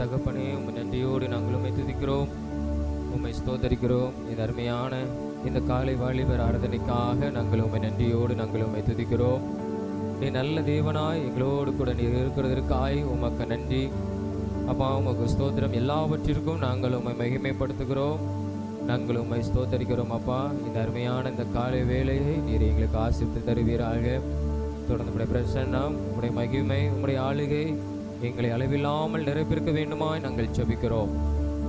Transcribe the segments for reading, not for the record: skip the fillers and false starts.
தகப்பனே, உம்மை நன்றியோடு நாங்கள் உம்மை துதிக்கிறோம், உம்மை ஸ்தோத்தரிக்கிறோம். இந்த அருமையான இந்த காலை வாலிபர் ஆராதனைக்காக நாங்கள் உம்மை நன்றியோடு நாங்கள் உம்மை துதிக்கிறோம். நீ நல்ல தேவனாய் எங்களோடு கூட நீர் இருக்கிறதற்காய் உமக்கு நன்றி அப்பா. உமக்கு ஸ்தோத்திரம். எல்லாவற்றிற்கும் நாங்கள் உம்மை மகிமைப்படுத்துகிறோம், நாங்கள் உம்மை ஸ்தோத்தரிக்கிறோம் அப்பா. இந்த அருமையான இந்த காலை வேளையை நீர் எங்களுக்கு ஆசீர்வதித்து தருவீராக. தொடர்ந்து உம்முடைய பிரசன்னம், உம்முடைய மகிமை, உம்முடைய ஆளுகை எங்களை அளவில்லாமல் நிறைப்பிருக்க வேண்டுமாய் நாங்கள் ஜெபிக்கிறோம்.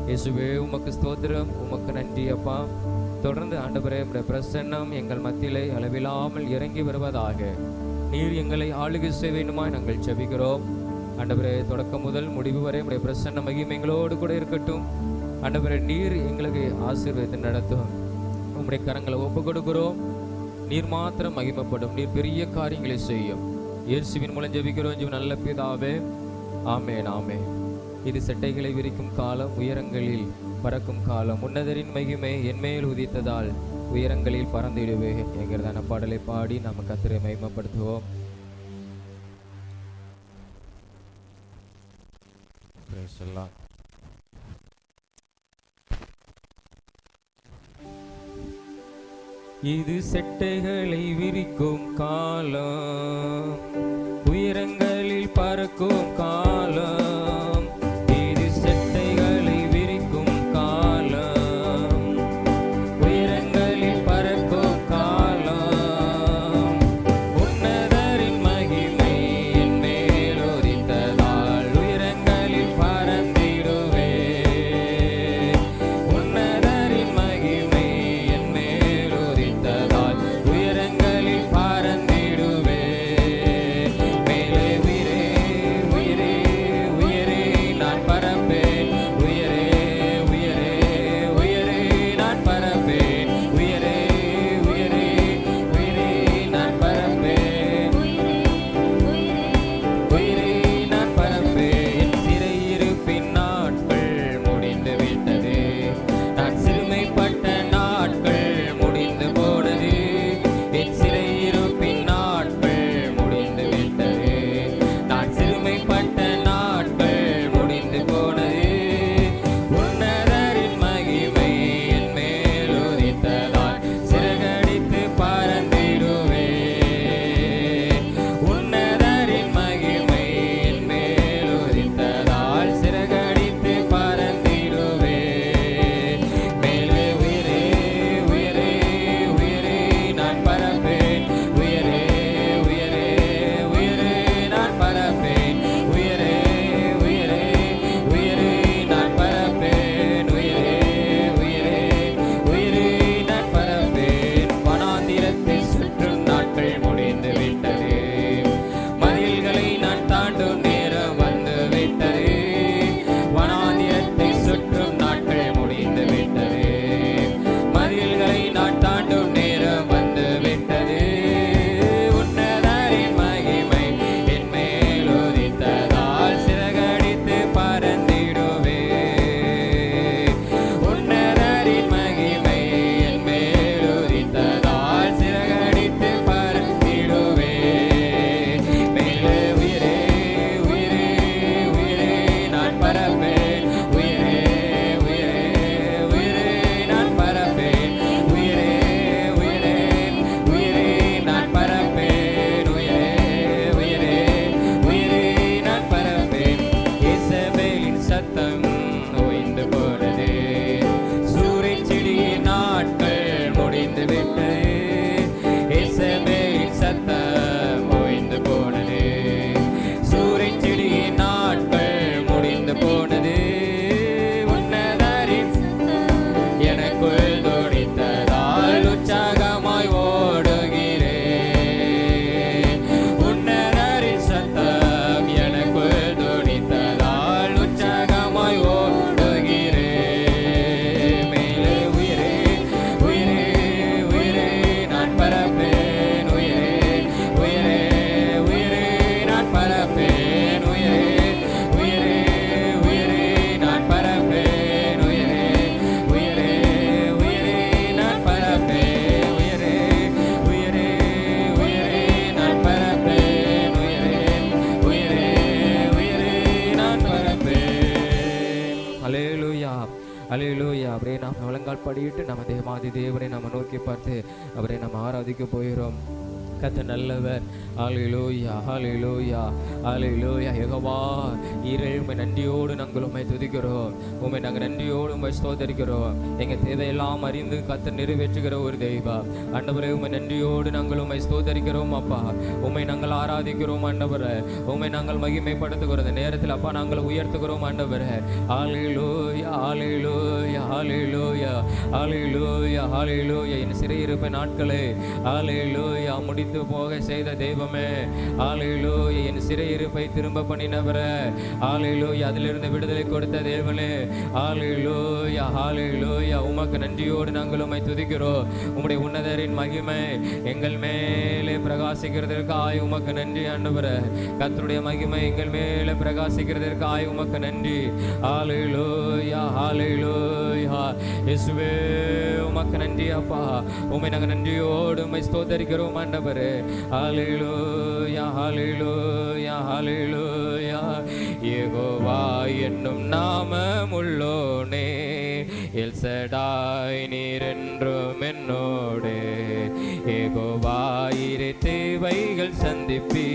இயேசுவே உமக்கு ஸ்தோத்திரம், உமக்கு நன்றி அப்பா. தொடர்ந்து ஆண்டவரே உம்முடைய பிரசன்னம் எங்கள் மத்தியிலே அளவில்லாமல் இறங்கி வருவதாக. நீர் எங்களை ஆளுகை செய்ய வேண்டுமாய் நாங்கள் ஜெபிக்கிறோம். ஆண்டவரே, தொடக்கம் முதல் முடிவு வரை உம்முடைய பிரசன்ன மகிமை எங்களோடு கூட இருக்கட்டும். ஆண்டவரே, நீர் எங்களுக்கு ஆசீர்வாதத்தை நடத்தும். உம்முடைய கரங்களை ஒப்பு கொடுக்கிறோம். நீர் மாத்திரம் மகிமைப்படும். நீர் பெரிய காரியங்களை செய்யும். இயேசுவின் மூலம் ஜெபிக்கிறோம் ஜீவ நல்ல பிதாவே, ஆமென் ஆமென். இது செட்டைகளை விரிக்கும் காலம், உயரங்களில் பறக்கும் காலம். உன்னதரின் மகிமை என்மேல் உதித்ததால் உயரங்களில் பறந்திடுவேன் என்கிறதான பாடலை பாடி நாம் கர்த்தரை மகிமைப்படுத்துவோம். இது செட்டைகளை விரிக்கும் காலம், உயரங்களில் பறக்கும் காலம். இது செட்டைகளை விரிக்கும் காலம், உயரங்களில் பறக்கும் காலம். உன்னதரின் மகிமை என் மேல் உதித்ததால் உயரங்களில் பறந்திடுவே. உன்னதரின் மகிமை என் மேல் உதித்ததால் உயரங்களில் பறந்திடுவே. மேலே உயிரே உயிரே அல்லேலூயா அல்லேலூயா. அப்படியே நாம் முழங்கால் படியிட்டு நம்ம தேவாதி தேவனை நம்ம நோக்கி பார்த்து அவரை நம்ம ஆராதிக்க போகிறோம். கர்த்தர் நல்லவர். ஹல்லேலூயா ஹல்லேலூயா ஹல்லேலூயா. யெகோவா ஈரே உம்மை நன்றியோடு நாங்கள் உம்மை துதிக்கிறோம். உம்மை நாங்கள் நன்றியோடு உம்மை ஸ்தோத்தரிக்கிறோம். எங்கள் தேவையெல்லாம் அறிந்து கர்த்தர் நிறைவேற்றுகிற ஒரு தெய்வம். ஆண்டவரே உம்மை நன்றியோடு நாங்கள் உம்மை ஸ்தோத்தரிக்கிறோம் அப்பா. உம்மை நாங்கள் ஆராதிக்கிறோம் ஆண்டவரே. உம்மை நாங்கள் மகிமைப்படுத்துகிறோம். இந்த நேரத்தில் அப்பா நாங்கள் உயர்த்துகிறோம் ஆண்டவரே. ஹல்லேலூயா ஹல்லேலூயா ஹல்லேலூயா ஹல்லேலூயா ஹல்லேலூயா. என் சிறையிருப்ப நாட்களே ஹல்லேலூயா முடித்து போக செய்த தெய்வமே. ஹல்லேலூயா. என் சிறையிருப்பை திரும்ப பண்ணினவரே. ஹல்லேலூயா. அதிலிருந்து விடுதலை கொடுத்த தேவனே. ஹல்லேலூயா ஹல்லேலூயா. உமக்கு நன்றியோடு நாங்கள் உம்மை துதிக்கிறோம். உம்முடைய உன்னதரின் மகிமை எங்கள் மேலே பிரகாசிக்கிறதற்காய் உமக்கு நன்றி ஆண்டவரே. கர்த்தருடைய மகிமை எங்கள் மேலே பிரகாசிக்கிறதற்காய் உமக்கு நன்றி. ஹல்லேலூயா ஹல்லேலூயா. இயேசுவே உமக்கு நன்றி அப்பா. உம்மை நாங்கள் நன்றியோடு உம்மை ஸ்தோத்தரிக்கிறோம் ஆண்டவரே. ஹல்லேலூயா ஹல்லேலூயா ஹல்லேலூயா. யெகோவா என்னும் நாமமுள்ளோனே, எல் சடாய் நீர் என்றும் என்னோடே. யெகோவா இரு தேவைகள் சந்திப்பி,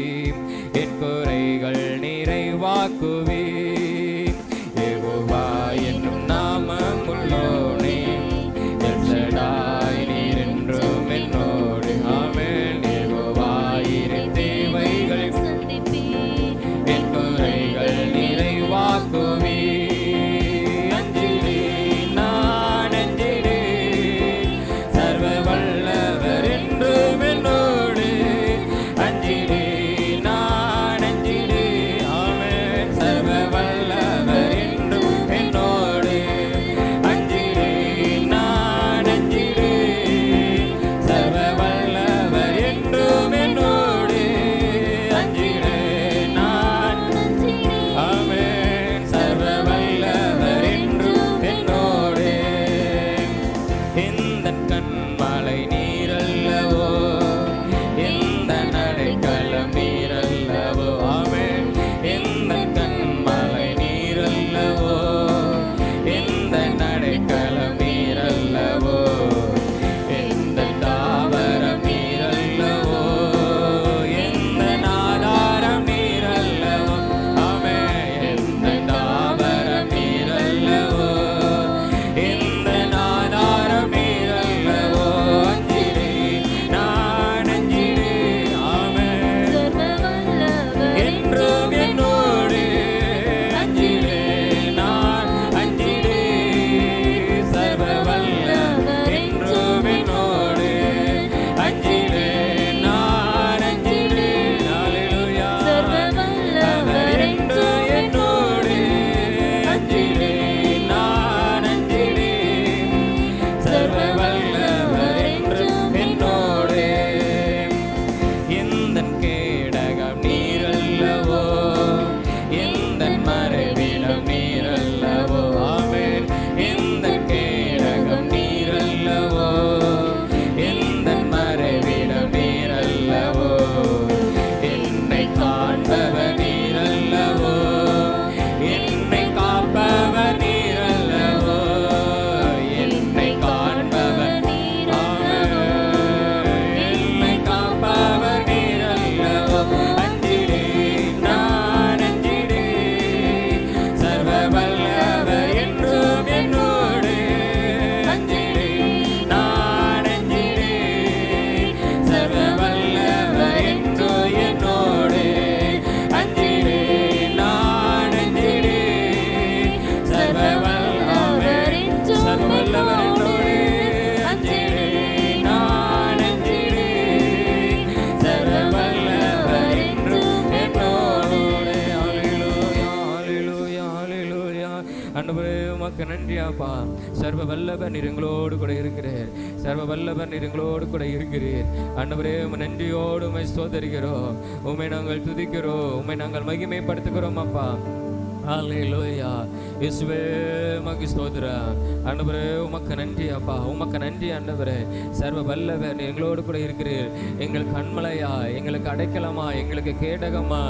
என் குறைகள் நிறைவாக்குவி. யெகோவா என்னும் நாமமுள்ளோனே, எல் சடாய் நீர் என்றும் என்னோடே. ஆமென். உமக்கு நன்றி அப்பா. சர்வ வல்லவர் நீர் எங்களோடு கூட இருக்கிறீர். சர்வ வல்லவர் நீர் எங்களோடு கூட இருக்கிறீர். ஆண்டவரே உம்மை நன்றியோடு உம்மை ஸ்தோத்தரிக்கிறோம். உம்மை நாங்கள் துதிக்கிறோம். உம்மை நாங்கள் மகிமைப்படுத்துகிறோம் அப்பா. ஹல்லேலூயா. இயேசுவே உமக்கு ஸ்தோத்திரம். ஆண்டவரே உமக்கு நன்றி அப்பா, உமக்கு நன்றி ஆண்டவரே. சர்வ வல்லவர் எங்களோடு கூட இருக்கிறீர். எங்கள் கண்மலையா, எங்களுக்கு அடைக்கலமா, எங்களுக்கு கேடகமா,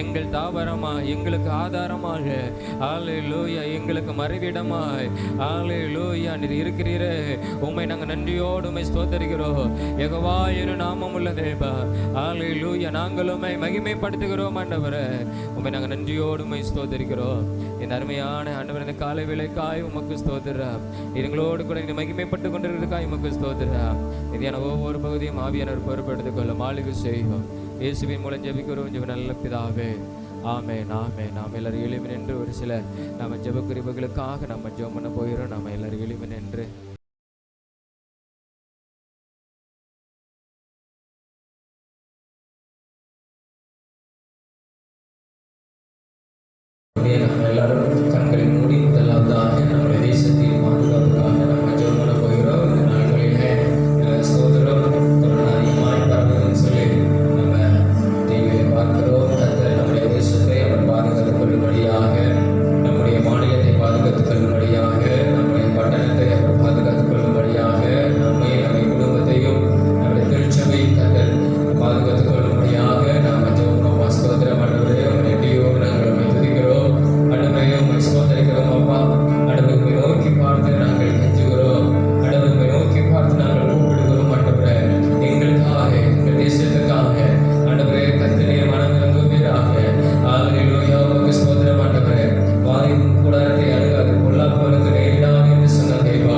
எங்கள் தாவரமா, எங்களுக்கு ஆதாரமாக, ஹல்லேலூயா, எங்களுக்கு மறைவிடமாய், ஹல்லேலூயா, நீர் இருக்கிறீரே. உம்மை நாங்கள் நன்றியோடு உம்மை ஸ்தோத்தரிக்கிறோம். யெகோவா என்ற நாமம் உள்ள தேவா, ஹல்லேலூயா, நாங்கள் உம்மை மகிமைப்படுத்துகிறோம் ஆண்டவரே. உம்மை நாங்கள் நன்றியோடு உம்மை ஸ்தோத்தரிக்கிறோம். இந்த அருமையான ஆண்டவர் இந்த காலை வேளைக்காய் உமக்கு ஸ்தோத்திரம். எங்களோடு கூட இந்த மகிமைப்பட்டு கொண்டிருக்கிறதுக்காய் உமக்கு ஸ்தோத்திரம். இதையான ஒவ்வொரு பகுதியும் ஆவியானவர் பொறுப்பெடுத்துக் கொள்ள மாளிகை செய்யும். இயேசுவின் மூலம் ஜெபிக்கிறோம் ஜெப நல்ல பிதாவே. ஆமென் ஆமென். நாம் எல்லாரும் எளிமை என்று ஒரு சில நம்ம ஜெப குறிப்புகளுக்காக நம்ம ஜெபம் பண்ண போகிறோம். நம்ம எல்லாரும் எளிமை என்று நம்ம எல்லாரும் கண்களை மூடி முதலாவதாக நம்முடைய தேசத்தின் பாதுகாப்புக்காக நம்ம ஜெபம் பண்ண போகிறோம். இந்த நாட்களிலே சகோதரம் கொரோனா அதிகமாய் பரவுதுன்னு சொல்லி நம்ம டிவியில் பார்க்கிறோம். கர்த்தர் நம்முடைய தேசத்தை அவர் பாதுகாத்துக் கொள்ளும்படியாக, நம்முடைய மாநிலத்தை பாதுகாத்துக் கொள்ளும்படியாக, நம்முடைய பட்டணத்தை அவர் பாதுகாத்துக் கொள்ளும்படியாக, நம்முடைய குடும்பத்தையும் நம்முடைய திருச்சபை கர்த்தர் பாதுகாத்துக் கொள்ளும்படியாக நாம் ஜெபம் பண்ணுவோம். சகோதரம் ஆண்டவரே, நன்றியோடு நாங்கள் துதிக்கிறோம். உம்மை ஸ்தோத்தரிக்கிறோம் அப்பா. ஆண்டவரை நோக்கி பார்த்து நாங்கள் கெஞ்சுகிறோம். ஆண்டவரை நோக்கி பார்த்து நாங்கள் கூப்பிடுகிறோம். ஆண்டவரே, எங்களுக்காக, எங்கள் தேசத்துக்காக ஆண்டவரே கர்த்தரே மனம் இறங்குவீராக. ஹல்லேலூயா. உமக்கு ஸ்தோத்திரம் ஆண்டவரே. வாரின் கூடாரத்தை அணுகாது, பொல்லாப்பவனுக்கு நேரிடாது என்று சொன்ன தேவா,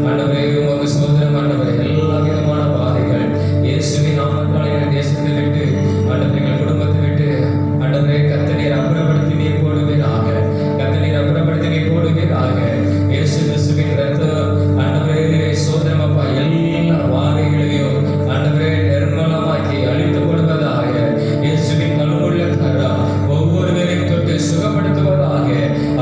ஆண்டவரே உமக்கு ஸ்தோத்திரம் ஆண்டவரே. எல்லா விதமான பாதைகள் இயேசுவின் நாமத்தால் எங்கள் தேசத்தை விட்டு, ஆண்டவரே எங்கள் குடும்பத்தை விட்டு, ஆண்டவரே கர்த்தரே அப்புறப்படுத்தி நீர் போடுவீராக. கர்த்தரே அப்புறப்படுத்தி நீர் போடுவீராக. இயேசு கிறிஸ்துவின் ரத்தம் ஆண்டவரே சோதரம் அப்பா எல்லா வாதைகளையும் ஆண்டவரே நிர்மலமாக்கி அழித்து கொடுப்பதாக. இயேசுவின் கழுவுள்ள கரம் ஒவ்வொருவரையும் தொட்டு சுகப்படுத்துவதாக.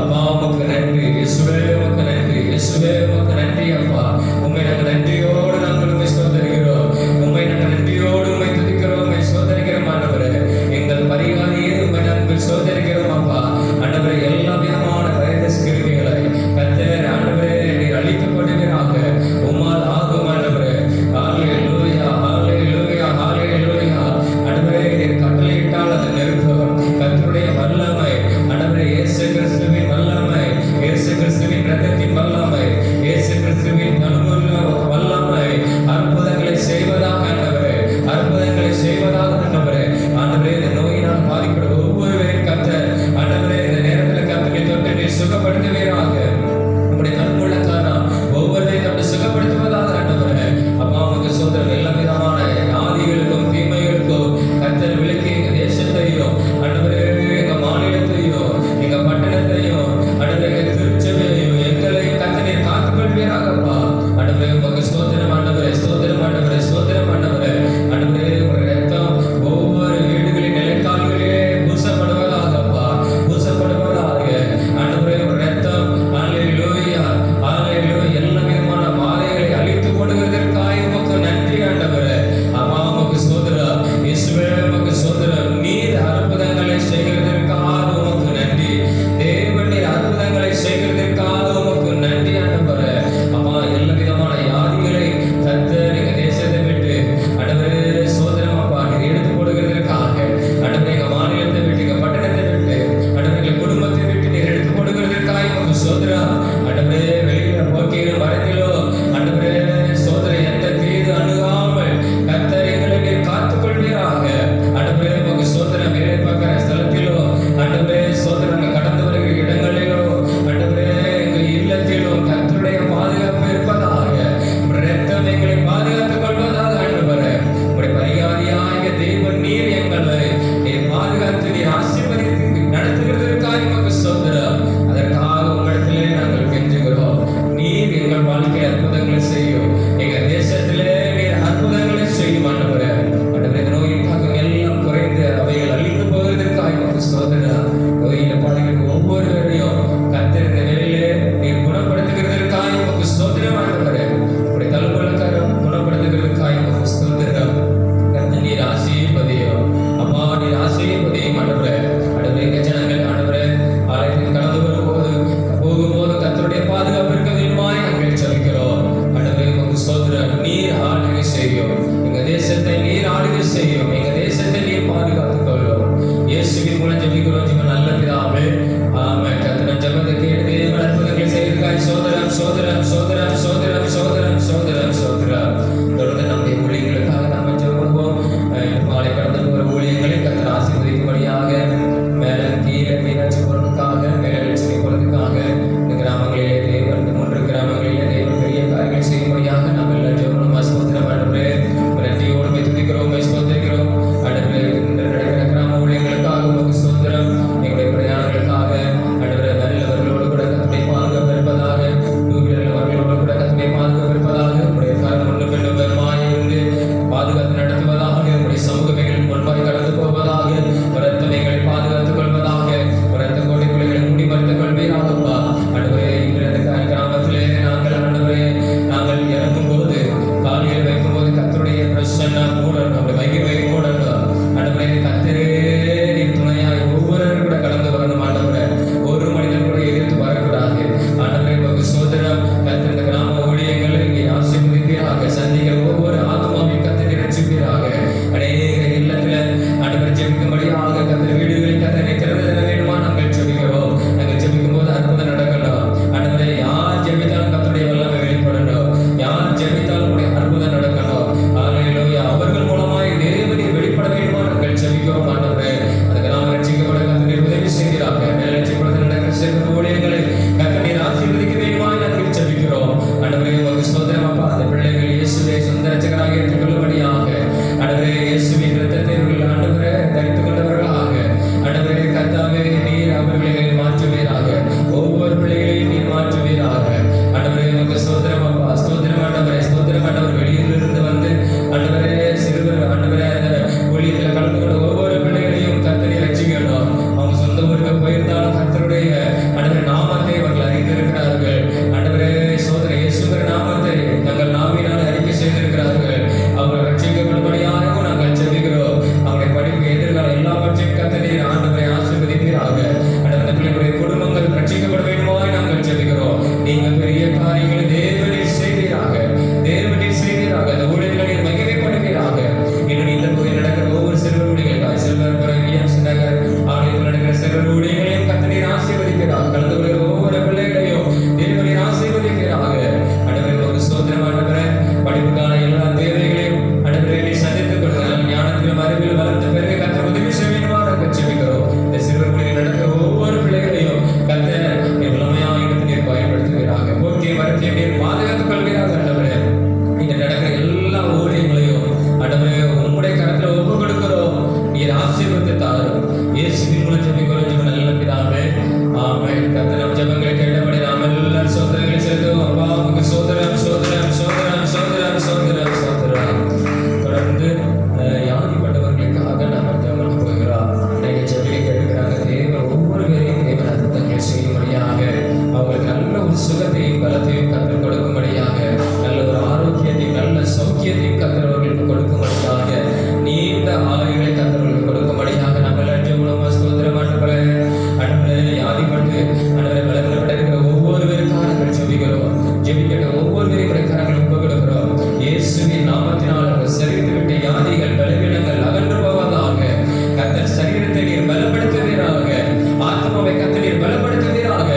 அப்பா உமக்கு நன்றி. இயேசுவே உமக்கு நன்றி. இயேசுவே உமக்கு நன்றி அப்பா. உம்மை நாங்கள் நன்றியோடு நாங்கள் உம்மை ஸ்தோத்தரிக்கிறோம். உம்மை நாங்கள் நன்றியோடு உம்மை துதிக்கிறோம். உம்மை ஸ்தோத்தரிக்கிறோம் ஆண்டவரே. எங்கள் பரிகாரியே உம்மை நாங்கள் ஸ்தோத்தரிக்கிறோம் அப்பா. ஆண்டவரே எல்லா விதமான வைரஸ் கிருமிகளை கர்த்தர் ஆண்டவரே நீர் அழித்துக் கொள்வீராக. உம்மால் ஆகும் ஆண்டவரே. ஹல்லேலூயா ஹல்லேலூயா ஹல்லேலூயா. ஆண்டவரே நீர் கட்டளையிட்டால் அது நெருக்கம். கர்த்தருடைய வல்லமை ஆண்டவரே, இயேசு கிறிஸ்துவின் வல்லமை, இயேசு கிறிஸ்துவின் இரத்தத்தின் வல்லமை, இயேசு பெரிய காரியங்களை தேவனீர் செய்வீராக, தேவனீர் செய்வீராக. அந்த ஊழியர்களில் மகிமைப்படுவீராக. இன்னும் இந்த பகுதியில் நடக்கிற ஒவ்வொரு சிறுவர் ஊழியர்களாய் சிறுவர் பரவியம் நகர் ஆலயத்தில் நடக்கிற சிறுவர் ஊழியர்களையும் கர்த்தர் ஆசீர்வதிக்கிறார். கலந்து கொள்கிற ஒவ்வொரு பிள்ளைகளையும் தேவனீர் ஆசீர்வதிக்கிறாக. ஆண்டவரே உமக்கு ஸ்தோத்திரம். ஆண்டவரே படிப்புக்கான எல்லா தேவைகளையும் ஆண்டவரே நீர் சந்தித்துக் கொள்ளுங்கள். ஞானத்திலும் அறிவிலும் வளர்ந்த பிறகு கர்த்தர் உதவி செய்வீராக ஜெபிக்கிறோம். இந்த சிறுவர் ஊழியர்கள் நடக்கிற ஒவ்வொரு பிள்ளைகளையும் கர்த்தர் வல்லமையாக நீர் பயன்படுத்துவீராக. போக்கிய வரத்தை நீர் பாதுகாத்துக் கொள்வீராக. ஆண்டவரே இங்க நடக்கிற எல்லா ஊழியங்களையும் ஆண்டவரே உம்முடைய கரத்துல ஒப்பு கொடுக்கிறோம். நீர் ஆசீர்வதித்து தாரும். இயேசுவின் மூலம் ஜெபிக்கிறோம் ஜெப நல்ல பிதாவே, ஆமென். கர்த்தர் நம் ஜெபங்களை கேட்டபடி நாம் எல்லாரும் சோதனைகளை செலுத்துவோம். அப்பா உமக்கு சோதரம் சோதரம் சோதரம் சோதரம் சோதரம் சோதரம். தொடர்ந்து யாதிப்பட்டவர்களுக்காக நாம் ஜெபம் போகிறோம். இன்னைக்கு ஜெபிக்க கேட்கிறாங்க. தேவன் ஒவ்வொரு பேரையும் தேவன் அற்புதங்களை செய்யும்படியாக, அவங்களுக்கு நல்ல ஒரு சுகத்தையும் பலத்தையும் கற்றுக் கொடுக்கும்படியாக, நல்ல ஒரு ஆரோக்கியத்தையும் நல்ல சௌக்கியத்தையும் கற்றவர்களுக்கு கொடுக்கும்படியாக, நீண்ட ஆயுளை கற்றவர்களுக்கு கொடுக்கும்படியாக நம்ம எல்லாத்தையும் ஸ்தோத்திரம். ஆண்டவரே அன்பு யாதிப்பட்டு ஆண்டவரே பலப்பட்டிருக்கிற ஒவ்வொருவருக்காக ஜெபிக்கிறோம். ஜெபிக்கிற ஒவ்வொருவரையும் கரங்கள் ஒப்பு கொடுக்கிறோம். இயேசுவின் நாமத்தினால் அவர் சரீரத்தை விட்டு யாதிகள் பலவீனங்கள் அகன்று போவதாக. கர்த்தர் சரீரத்தை நீர் பலப்படுத்துவீராக. ஆத்மாவை கர்த்தர் நீர் பலப்படுத்துவீராக.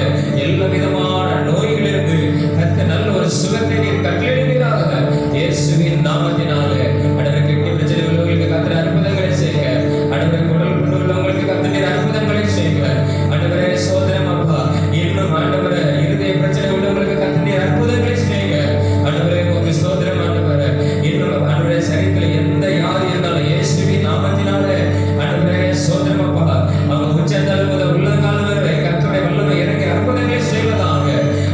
எல்லா விதமான நோய்களிலிருந்து கர்த்தர் நல்ல ஒரு சுகத்தை நீர் கட்டளையிடுவீராக. இயேசுவின் நாமத்தினாலே ஆண்டவரே கெட்டி பிரச்சனை உள்ளவர்களுக்கு கர்த்தர் அற்புதங்களை செய்யுங்க. ஆண்டவரே குடல் உள்ளவங்களுக்கு கர்த்தர் நீர் அற்புதங்களை செய்யுங்க. ஆண்டவரே சோதரம் அப்பா. இன்னும் ஆண்டவரே இருதய பிரச்சனை உள்ளவங்களுக்கு கர்த்தர் நீர் அற்புதங்களை செய்யுங்க. ஆண்டவரே உமக்கு சோதரம். ஆண்டவரே இன்னும் ஆண்டவரே சரீரத்தில் எந்த யாதி இருந்தாலும் இயேசுவின் நாமத்தினாலே ஆண்டவரே சோதரம் அப்பா. அவங்க உச்சந்தலை முதல் உள்ளங்கால் வரை கர்த்தருடைய வல்லமை இறங்கி அற்புதங்களை செய்வதாக.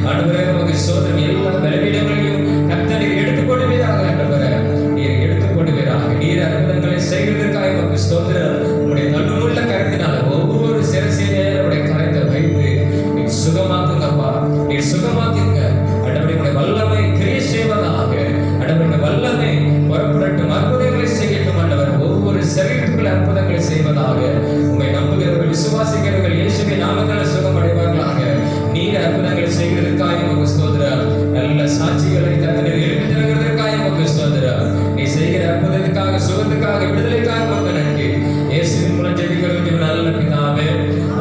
ஆண்டவரே உமக்கு சோதரம். எல்லா பலவீனங்களையும் கர்த்தர் நீர் எடுத்துக் கொள்வீராக. ஆண்டவரே நீர் எடுத்துக் கொள்வீராக. நீர் அற்புதங்களை செய்வதற்காக உமக்கு ஸ்தோத்திரம். உம்முடைய நடுவுள்ள கரத்தினால ஒவ்வொரு சிரசிலே உடைய கரத்தை வைத்து நீர் சுகமாக்குங்கப்பா. நீர் சுகமாக்குங்க. ஆண்டவரே உடைய வல்லமை கிரியை செய்வதாக. ஆண்டவரே வல்லமை புறப்படட்டும். அற்புதங்களை செய்யட்டும். ஆண்டவர் ஒவ்வொரு சரீரத்துக்குள்ள அற்புதங்களை செய்வதாக. உம்மை நம்புகிறவர்கள் விசுவாசிக்கிறவர்கள் இயேசுவின் நாமத்தில் சுகம் அடைவார்களாக. நீர் அற்புதங்களை செய்வதற்காக உமக்கு ஸ்தோத்திரம். நல்ல சாட்சிகளை கர்த்தர் எழுப்பி தருவதற்காக உமக்கு ஸ்தோத்திரம். நீ செய்கிற அற்புதத்துக்காக சுகத்துக்காக விடுதலைக்காக உமக்கு நன்றி. இயேசுவின் மூலம் ஜெபிக்கிறோம் ஜெப நல்ல பிதாவே,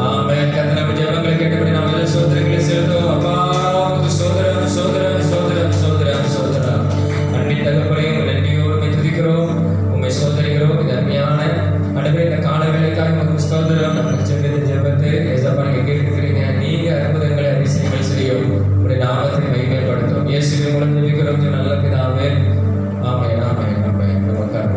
ஆமென். கர்த்தர் நம்ம ஜெபங்களை கேட்டபடி நாம் எல்லா சோதனைகளை செலுத்துவோம். அப்பா உமக்கு ஸ்தோத்திரம் ஸ்தோத்திரம் ஸ்தோத்திரம் ஸ்தோத்திரம் ஸ்தோத்திரம். அன்பின் தகப்பனே நன்றியோடு உம்மை துதிக்கிறோம். உம்மை சோதரிக்கிறோம். இது அருமையான ஆண்டவரே இந்த கால வேளைக்காக உமக்கு ஸ்தோத்திரம். நம்ம ஜெபித்த ஜெபத்தை ஏசப்பா நீங்க கேட்டுக்கிறீங்க. நீங்க அற்புதங்களை அதிசயங்கள் செய்யும். உங்களுடைய நாமத்தை மகிமைப்படுத்தும். இயேசுவின் மூலம் ஜெபிக்கிறோம் ஜெப நல்ல பிதாவே, ஆமென் ஆமென் ஆமென். நமக்காக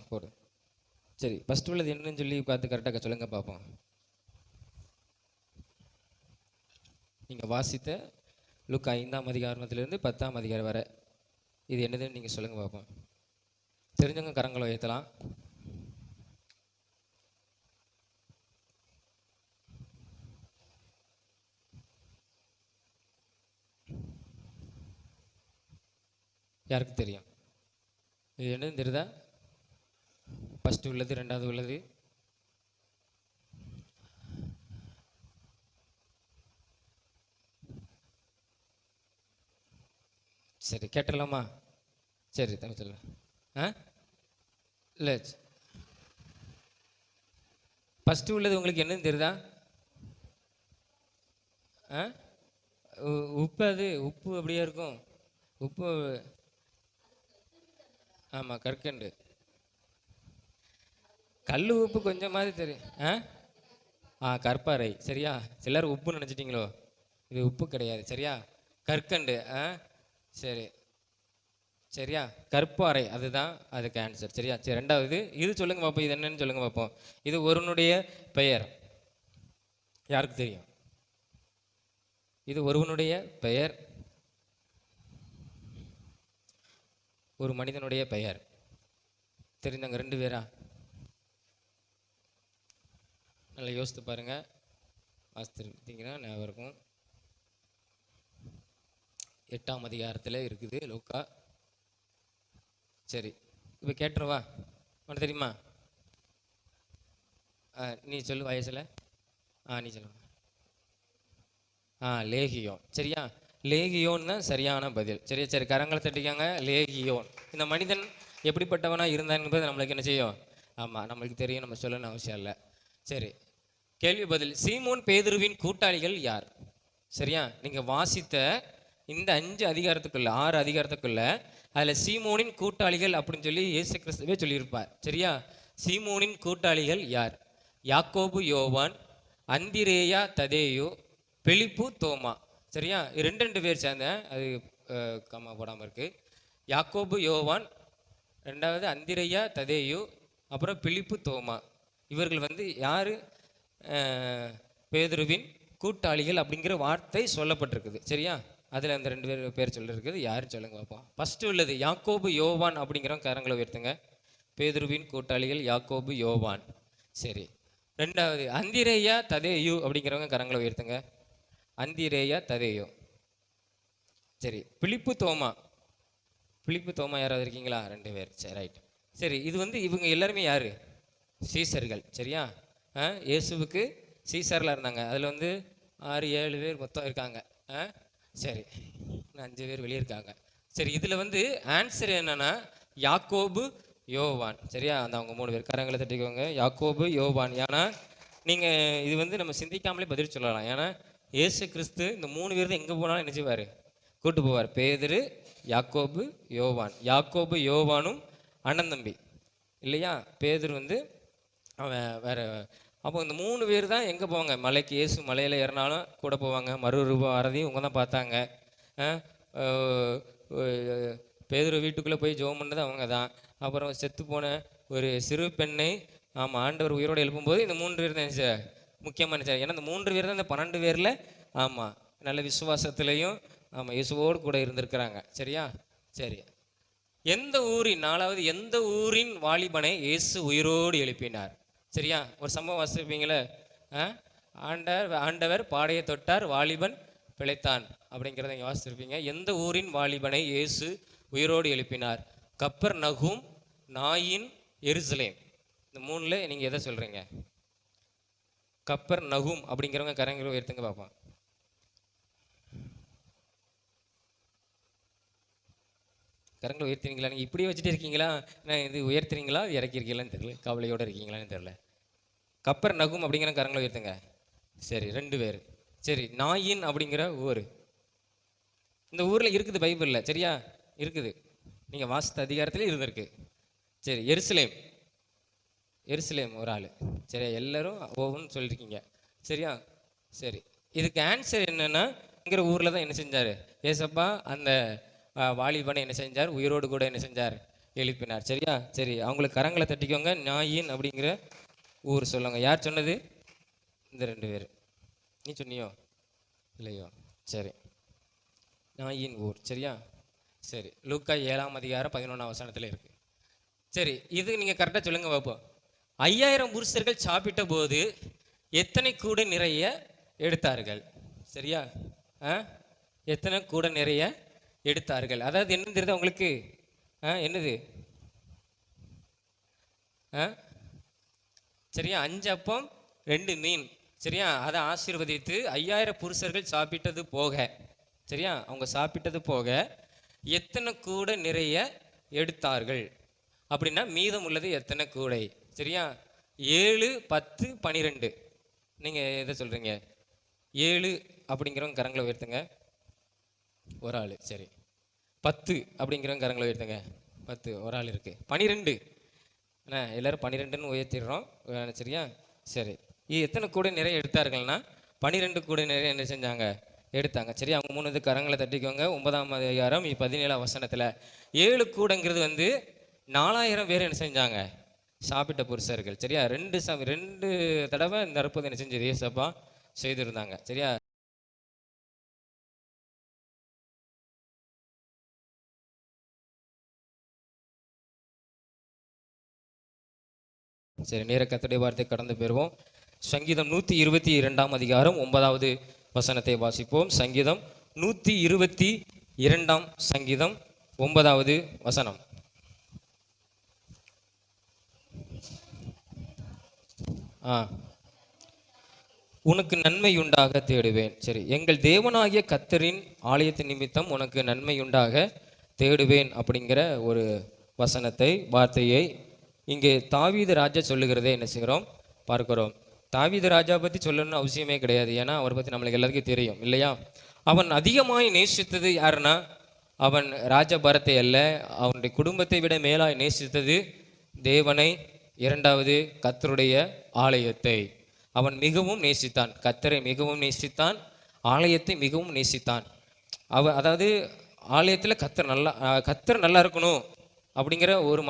போடு. சரி, ஃபர்ஸ்ட் உள்ளது என்னன்னு சொல்லி பார்த்து கரெக்டாக சொல்லுங்க பார்ப்போம். நீங்கள் வாசித்த லூக்கா 5ஆம் அதிகாரத்திலிருந்து 10ஆம் அதிகாரம் வரை இது என்னதுன்னு நீங்கள் சொல்லுங்க பார்ப்போம். தெரிஞ்சவங்க கரங்களை உயர்த்தலாம். யாருக்கு தெரியும்? இது என்னதுன்னு தெரியுதா? ஃபஸ்ட்டு உள்ளது, ரெண்டாவது உள்ளது. சரி, கேட்டுடலாமா? சரி தம்பி சொல்லு. இல்லை, ஃபஸ்ட்டு உள்ளது உங்களுக்கு என்னன்னு தெரியுதா? உப்பு. அது உப்பு அப்படியே இருக்கும். உப்பு. ஆமாம், கற்கண்டு. கல் உப்பு கொஞ்சமாவது தெரியும். கற்பாறை. சரியா? சிலர் உப்புன்னு நினச்சிட்டிங்களோ? இது உப்பு கிடையாது. சரியா? கற்கண்டு. சரி சரியா? கற்பாறை அதுதான் அதுக்கு ஆன்சர். சரியா? சரி, ரெண்டாவது இது சொல்லுங்க பார்ப்போம். இது என்னன்னு சொல்லுங்க பார்ப்போம். இது ஒருவனுடைய பெயர். யாருக்கு தெரியும்? இது ஒருவனுடைய பெயர், ஒரு மனிதனுடைய பெயர். தெரிந்தவங்க 2 பேரா? நல்லா யோசித்து பாருங்கள், வாசித்துருந்தீங்கன்னா ஞாபகம் இருக்கும். 8ஆம் அதிகாரத்தில் இருக்குது லூக்கா. சரி, இப்போ கேட்டுருவா. உனக்கு தெரியுமா? நீ சொல்லு வயசில். நீ சொல்லு. லேகியோன். சரியா, லேகியோன் தான் சரியான பதில். சரியா, சரி, கரங்களை தட்டிக்காங்க. லேகியோன். இந்த மனிதன் எப்படிப்பட்டவனா இருந்தான் என்பது நம்மளுக்கு என்ன செய்யும்? ஆமாம், நம்மளுக்கு தெரியும், நம்ம சொல்லணும்னு அவசியம் இல்லை. சரி, கேள்வி பதில். சீமோன் பேதுருவின் கூட்டாளிகள் யார்? சரியா, நீங்கள் வாசித்த இந்த 5 அதிகாரத்துக்குள்ள 6 அதிகாரத்துக்குள்ள அதில் சீமோனின் கூட்டாளிகள் அப்படின்னு சொல்லி இயேசு கிறிஸ்துவே சொல்லியிருப்பார். சரியா, சீமோனின் கூட்டாளிகள் யார்? யாக்கோபு, யோவான், அந்திரேயா, ததேயு, பிலிப்பு, தோமா. சரியா, ரெண்டு பேர் சேர்ந்த, அது கம்மா போடாமல் இருக்கு. யாக்கோபு, யோவான், ரெண்டாவது அந்திரேயா, ததேயு, அப்புறம் பிலிப்பு, தோமா. இவர்கள் வந்து யார்? பேதுருவின் கூட்டாளிகள் அப்படிங்கிற வார்த்தை சொல்லப்பட்டிருக்குது. சரியா, அதில் அந்த 2 பேர் சொல்லியிருக்குது. யாருன்னு சொல்லுங்க பார்ப்போம். ஃபஸ்ட்டு உள்ளது யாக்கோபு, யோவான் அப்படிங்கிறவங்க கரங்களை உயர்த்துங்க. பேதுருவின் கூட்டாளிகள் யாக்கோபு, யோவான். சரி, ரெண்டாவது அந்திரேயா, ததேயு அப்படிங்கிறவங்க கரங்களை உயர்த்துங்க. அந்திரேயா, ததேயு. சரி, பிலிப்பு, தோமா. பிலிப்பு, தோமா யாராவது இருக்கீங்களா? 2 பேர். சரி, ரைட். சரி, இது வந்து இவங்க எல்லாருமே யார்? சீசர்கள். சரியா, இயேசுவுக்கு சீசரில் இருந்தாங்க. அதில் வந்து 6-7 பேர் மொத்தம் இருக்காங்க. சரி, 5 பேர் வெளியே இருக்காங்க. சரி, இதில் வந்து ஆன்சர் என்னன்னா யாக்கோபு, யோவான். சரியா, அந்த அவங்க 3 பேர் கரங்களை தட்டிக்கோங்க. யாக்கோபு, யோவான். ஏன்னா நீங்கள் இது வந்து நம்ம சிந்திக்காமலே பதில் சொல்லலாம். ஏன்னா இயேசு கிறிஸ்து இந்த 3 பேர் தான் எங்கே போனாலும் என்ன செய்வார்? கூட்டு போவார். பேதுரு, யாக்கோபு, யோவான். யாக்கோபு, யோவானும் அண்ணன் தம்பி இல்லையா? பேதுரு வந்து அவன் வேற. அப்போ இந்த 3 பேர் தான் எங்கே போவாங்க? மலைக்கு. இயேசு மலையில் ஏறினாலும் கூட போவாங்க. மறுரூபம் ஆறதையும் இவங்க தான் பார்த்தாங்க. பேதுரு வீட்டுக்குள்ளே போய் ஜெபம் பண்ணது அவங்க தான். அப்புறம் செத்து போன ஒரு சிறு பெண்ணை ஆண்டவர் உயிரோடு எழுப்பும்போது இந்த 3 பேர் தான் முக்கியமாக நினைச்சார். ஏன்னா இந்த 3 பேர் தான் இந்த 12 பேரில் நல்ல விசுவாசத்துலேயும் இயேசுவோடு கூட இருந்திருக்கிறாங்க. சரியா, சரி. எந்த ஊரின் 4வது எந்த ஊரின் வாலிபனை இயேசு உயிரோடு எழுப்பினார்? சரியா, ஒரு சம்பவம் வாசிப்பீங்களே, ஆண்டவர் பாடையை தொட்டார், வாலிபன் பிழைத்தான் அப்படிங்கிறத நீங்கள் வாசிச்சிருப்பீங்க. எந்த ஊரின் வாலிபனை இயேசு உயிரோடு எழுப்பினார்? கப்பர் நகும், நாயின், எருசலேம். இந்த 3ல் நீங்கள் எதை சொல்கிறீங்க? கப்பர் நகும் அப்படிங்கிறவங்க கரங்களை உயர்த்துங்க பார்ப்போம். கரங்களை உயர்த்துறீங்களா? நீங்கள் இப்படியே வச்சுட்டு இருக்கீங்களா? இது உயர்த்துறீங்களா, இறக்கிருக்கீங்களான்னு தெரியல, கவலையோடு இருக்கீங்களான்னு தெரியல. கப்பர் நகும் அப்படிங்கிற கரங்களை உயர்த்துங்க. சரி, 2 பேர். சரி, நாயின் அப்படிங்கிற ஊர் இந்த ஊரில் இருக்குது பைபிளில். சரியா, இருக்குது, நீங்கள் வாசித்த அதிகாரத்தில் இருந்திருக்கு. சரி, எருசலேம். எருசலேம் ஒரு ஆள். சரியா, எல்லாரும் ஒவ்வொன்று சொல்லியிருக்கீங்க. சரியா, சரி, இதுக்கு ஆன்சர் என்னன்னா இங்கிற ஊரில் தான் என்ன செஞ்சார் ஏசப்பா? அந்த வாலிபனை என்ன செஞ்சார்? உயிரோடு கூட என்ன செஞ்சார்? எழுப்பினார். சரியா, சரி, அவங்களுக்கு கரங்களை தட்டிக்கோங்க. நாயின் அப்படிங்கிற ஊர் சொல்லுங்க. யார் சொன்னது? இந்த 2 பேர். நீ சொன்னியோ இல்லையோ? சரி, நாயின் ஊர். சரியா, சரி, லூக்கா 7ஆம் அதிகாரம் 11ஆம் வசனத்தில் இருக்கு. சரி, இது நீங்கள் கரெக்டாக சொல்லுங்க பார்ப்போம். 5000 புருஷர்கள் சாப்பிட்ட போது எத்தனை கூட நிறைய எடுத்தார்கள்? சரியா, எத்தனை கூட நிறைய எடுத்தார்கள்? அதாவது என்னன்னு தெரியுது உங்களுக்கு? என்னது? சரியா, 5 அப்பம் 2 மீன். சரியா, அதை ஆசீர்வதித்து 5000 புருஷர்கள் சாப்பிட்டது போக, சரியா, அவங்க சாப்பிட்டது போக எத்தனை கூட நிறைய எடுத்தார்கள் அப்படின்னா மீதம் உள்ளது எத்தனை கூடை? சரியா, 7, 10, 12. நீங்கள் எதை சொல்கிறீங்க? 7 அப்படிங்கிறவங்க கரங்களை உயர்த்துங்க. ஒரு ஆள். சரி, 10 அப்படிங்கிறவங்க கரங்களை உயர்த்துங்க. 10 ஒரு ஆள் இருக்குது. 12 எல்லாரும் 12ன்னு உயர்த்திடுறோம். சரியா, சரி, எத்தனை கூட நிறைய எடுத்தார்கள்னா 12 கூட நிறைய என்ன செஞ்சாங்க? எடுத்தாங்க. சரி, அவங்க 3 கரங்களை தட்டிக்கோங்க. 9ஆம் அதிகாரம் 17ஆம் வசனத்தில் 7 கூடங்கிறது வந்து 4000 பேர் என்ன செஞ்சாங்க? சாப்பிட்ட புருஷர்கள். சரியா, 2 தடவை இந்த அற்புதம் என்ன செஞ்சது? ஏசப்பா செய்திருந்தாங்க. சரியா, சரி, நேர கர்த்தருடைய வார்த்தை கடந்து போயிடுவோம். சங்கீதம் 122 அதிகாரம் 9வது வசனத்தை வாசிப்போம். சங்கீதம் 122 சங்கீதம் 9வது வசனம். உனக்கு நன்மையுண்டாக தேடுவேன். சரி, எங்கள் தேவனாகிய கர்த்தரின் ஆலயத்தின் நிமித்தம் உனக்கு நன்மையுண்டாக தேடுவேன் அப்படிங்கிற ஒரு வசனத்தை, வார்த்தையை இங்கே தாவீது ராஜா சொல்லுகிறதே என்ன செய்கிறோம், பார்க்கிறோம். தாவீது ராஜா பற்றி சொல்லணும்னு அவசியமே கிடையாது, ஏன்னா அவரை பற்றி நம்மளுக்கு எல்லாத்துக்கும் தெரியும் இல்லையா. அவன் அதிகமாய் நேசித்தது யாருன்னா, அவன் ராஜபாரத்தை அல்ல, அவனுடைய குடும்பத்தை விட மேலாய் நேசித்தது தேவனை, இரண்டாவது கர்த்தருடைய ஆலயத்தை அவன் மிகவும் நேசித்தான். கர்த்தரை மிகவும் நேசித்தான், ஆலயத்தை மிகவும் நேசித்தான். அதாவது ஆலயத்தில் கர்த்தர் நல்லா இருக்கணும் அப்படிங்கிற ஒரு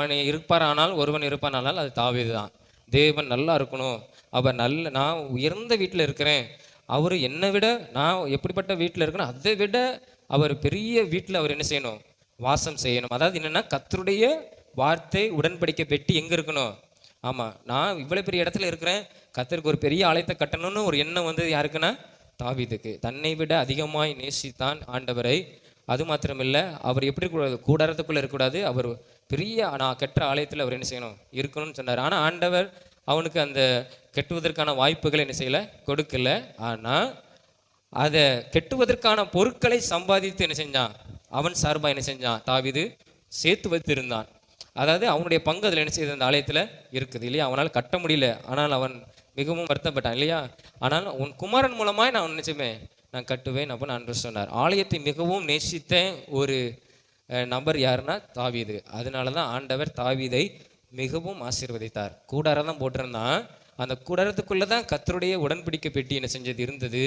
ஒருவன் இருப்பானால் அது தாவீது தான். தேவன் நல்லா இருக்கணும், நான் உயர்ந்த வீட்டில் இருக்கிறேன், அவர் என்னை விட, நான் எப்படிப்பட்ட வீட்டில் இருக்கணும், அதை விட அவர் பெரிய வீட்டில் அவர் என்ன செய்யணும், வாசம் செய்யணும். அதாவது என்னென்னா, கர்த்தருடைய வார்த்தை உடன்படிக்கை பெட்டி எங்கே இருக்கணும். ஆமாம், நான் இவ்வளோ பெரிய இடத்துல இருக்கிறேன், கர்த்தருக்கு ஒரு பெரிய ஆலயத்தை கட்டணும்னு ஒரு எண்ணம் வந்து யாருக்குன்னா தாவீதுக்கு. தன்னை விட அதிகமாய் நேசித்தான் ஆண்டவரை. அது மாத்திரமில்லை, அவர் எப்படி கூடாரத்துக்குள்ளே இருக்கக்கூடாது, அவர் பெரிய நான் கெட்ட ஆலயத்தில் அவர் என்ன செய்யணும், இருக்கணும்னு சொன்னார். ஆனால் ஆண்டவர் அவனுக்கு அந்த கெட்டுவதற்கான வாய்ப்புகளை என்ன செய்யலை, கொடுக்கல. ஆனால் அதை கெட்டுவதற்கான பொருட்களை சம்பாதித்து என்ன செஞ்சான், அவன் சார்பாக என்ன செஞ்சான், தாவீது சேர்த்து வைத்திருந்தான். அதாவது அவனுடைய பங்கு அதில் என்ன செய்யுது, அந்த ஆலயத்தில் இருக்குது இல்லையா. அவனால் கட்ட முடியல, ஆனால் அவன் மிகவும் வருத்தப்பட்டான் இல்லையா. ஆனால் உன் குமாரன் மூலமாய் நான் நினைச்சுவேன், நான் கட்டுவேன் அப்படின்னு அன்று சொன்னார். ஆலயத்தை மிகவும் நேசித்த ஒரு நபர் யாருன்னா தாவீது. அதனால தான் ஆண்டவர் தாவீதை மிகவும் ஆசீர்வதித்தார். கூடாரம் தான் போட்டிருந்தான், அந்த கூடாரத்துக்குள்ளே தான் கர்த்தருடைய உடன்படிக்கை பெட்டி என்ன செஞ்சது இருந்தது.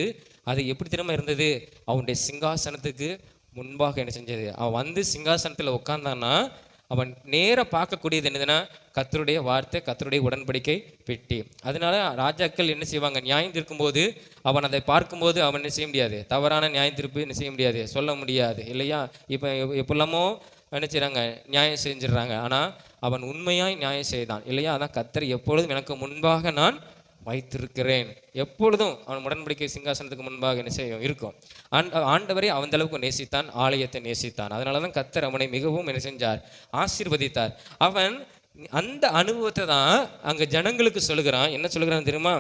அது எப்படி திரும்ப இருந்தது, அவனுடைய சிங்காசனத்துக்கு முன்பாக என்ன செஞ்சது. அவன் வந்து சிங்காசனத்தில் உட்கார்ந்தான்னா அவன் நேர பார்க்கக்கூடியது என்னதுன்னா கர்த்தருடைய வார்த்தை, கர்த்தருடைய உடன்படிக்கை பெட்டி. அதனால ராஜாக்கள் என்ன செய்வாங்க, நியாயம் தீர்க்கும்போது அவன் அதை பார்க்கும்போது அவன் என்ன செய்ய முடியாது, தவறான நியாயம் தீர்ப்பு என்ன செய்ய முடியாது, சொல்ல முடியாது இல்லையா. இப்போ எப்பெல்லாமோ என்ன செய்கிறாங்க, நியாயம் செஞ்சிடறாங்க. ஆனால் அவன் உண்மையாய் நியாயம் செய்தான் இல்லையா. அதான் கர்த்தர் எப்பொழுதும் எனக்கு முன்பாக நான் வைத்திருக்கிறேன், எப்பொழுதும் அவன் உடன்படிக்கை சிங்காசனத்துக்கு முன்பாக என்ன செய்யும் இருக்கும். ஆண்டவரை அந்த அளவுக்கு நேசித்தான், ஆலயத்தை நேசித்தான். அதனால தான் கர்த்தர் அவனை மிகவும் என்ன செஞ்சார், ஆசீர்வதித்தார். அவன் அந்த அனுபவத்தை தான் அங்கே ஜனங்களுக்கு சொல்லுகிறான். என்ன சொல்லுகிறான் தெரியுமா,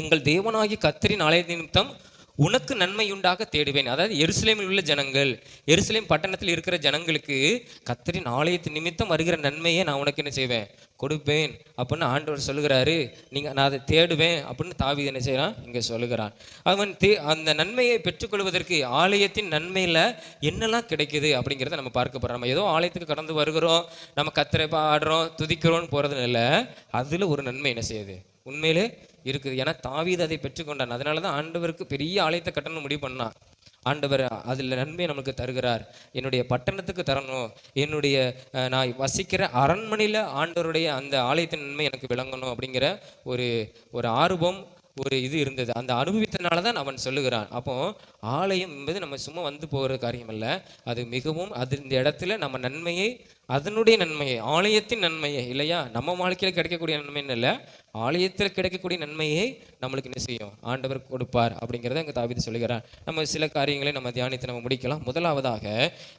எங்கள் தேவனாகி கர்த்தரின் ஆலய நிமித்தம் உனக்கு நன்மையுண்டாக தேடுவேன். அதாவது எருசலேமில் உள்ள ஜனங்கள், எருசலேம் பட்டணத்தில் இருக்கிற ஜனங்களுக்கு கர்த்தரின் ஆலயத்தின் நிமித்தம் வருகிற நன்மையை நான் உனக்கு என்ன செய்வேன், கொடுப்பேன் அப்படின்னு ஆண்டவர் சொல்லுகிறாரு. நான் அதை தேடுவேன் அப்படின்னு தாவீது என்ன செய்யறான், இங்கே சொல்லுகிறான். அவன் அந்த நன்மையை பெற்றுக்கொள்வதற்கு ஆலயத்தின் நன்மையில் என்னெல்லாம் கிடைக்குது அப்படிங்கிறத நம்ம பார்க்க போகிறோம். நம்ம ஏதோ ஆலயத்துக்கு கடந்து வருகிறோம், நம்ம கர்த்தரை பாடுறோம், துதிக்கிறோன்னு போகிறது இல்லை. அதில் ஒரு நன்மை என்ன செய்யுது, உண்மையிலே இருக்குது. ஏன்னா தாவீது அதை பெற்றுக்கொண்டான். அதனால தான் ஆண்டவருக்கு பெரிய ஆலயத்தை கட்டணும் முடிவு பண்ணான். ஆண்டவர் அதில் நன்மையை நமக்கு தருகிறார். என்னுடைய பட்டணத்துக்கு தரணும், என்னுடைய நான் வசிக்கிற அரண்மனையில் ஆண்டவருடைய அந்த ஆலயத்தின் நன்மை எனக்கு விளங்கணும் அப்படிங்கிற ஒரு ஆர்வம், ஒரு இது இருந்தது. அந்த அனுபவித்தனால தான் அவன் சொல்லுகிறான். அப்போ ஆலயம் என்பது நம்ம சும்மா வந்து போகிற காரியம் அல்ல, அது மிகவும் இந்த இடத்துல நம்ம நன்மையை, அதனுடைய நன்மையை, ஆலயத்தின் நன்மையை இல்லையா, நம்ம வாழ்க்கையில் கிடைக்கக்கூடிய நன்மைன்னு இல்லை, ஆலயத்தில் கிடைக்கக்கூடிய நன்மையை நம்மளுக்கு என்ன செய்யும், ஆண்டவர் கொடுப்பார் அப்படிங்கிறத அங்கே தாவீது சொல்லுகிறார். நம்ம சில காரியங்களை நம்ம தியானித்து நம்ம முடிக்கலாம். முதலாவதாக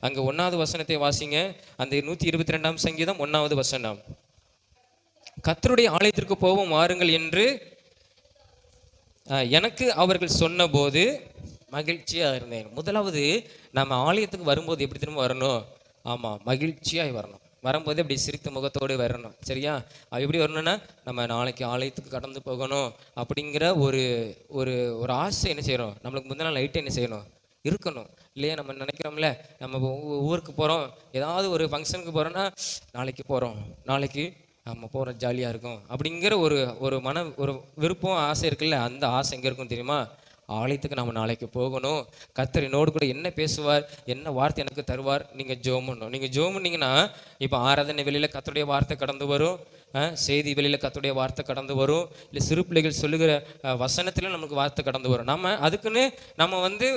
அங்கே 1வது வசனத்தை வாசிங்க. அந்த 122 சங்கீதம் 1வது வசனம், கர்த்தருடைய ஆலயத்திற்கு போவோம் வாருங்கள் என்று எனக்கு அவர்கள் சொன்னபோது மகிழ்ச்சியாக இருந்தேன். முதலாவது நம்ம ஆலயத்துக்கு வரும்போது எப்படி திரும்ப வரணும், ஆமாம் மகிழ்ச்சியாக வரணும். வரும்போது அப்படி சிரித்த முகத்தோடு வரணும் சரியா. எப்படி வரணும்னா, நம்ம நாளைக்கு ஆலயத்துக்கு கடந்து போகணும் அப்படிங்கிற ஒரு ஒரு ஒரு ஆசை என்ன செய்யணும், நம்மளுக்கு முந்தின நாள் நைட்டு என்ன செய்யணும், இருக்கணும் இல்லையா. நம்ம நினைக்கிறோம்ல, நம்ம ஊருக்கு போகிறோம், ஏதாவது ஒரு ஃபங்க்ஷனுக்கு போகிறோன்னா நாளைக்கு போகிறோம், நாளைக்கு நம்ம போகிற ஜாலியாக இருக்கும் அப்படிங்கிற ஒரு விருப்பம், ஆசை இருக்குல்ல. அந்த ஆசை எங்கே இருக்கும் தெரியுமா, ஆலயத்துக்கு நம்ம நாளைக்கு போகணும். கர்த்தர் என்னோடு கூட என்ன பேசுவார், என்ன வார்த்தை எனக்கு தருவார். நீங்கள் ஜெபம் பண்ணணும். நீங்கள் ஜெபம் பண்ணீங்கன்னா இப்போ ஆராதனை வெளியில் கர்த்தருடைய வார்த்தை கடந்து வரும், செய்தி வெளியில் கர்த்தருடைய வார்த்தை கடந்து வரும், இல்லை சிறு பிள்ளைகள் சொல்லுகிற வசனத்திலும் நமக்கு வார்த்தை கடந்து வரும். நம்ம அதுக்குன்னு நம்ம வந்து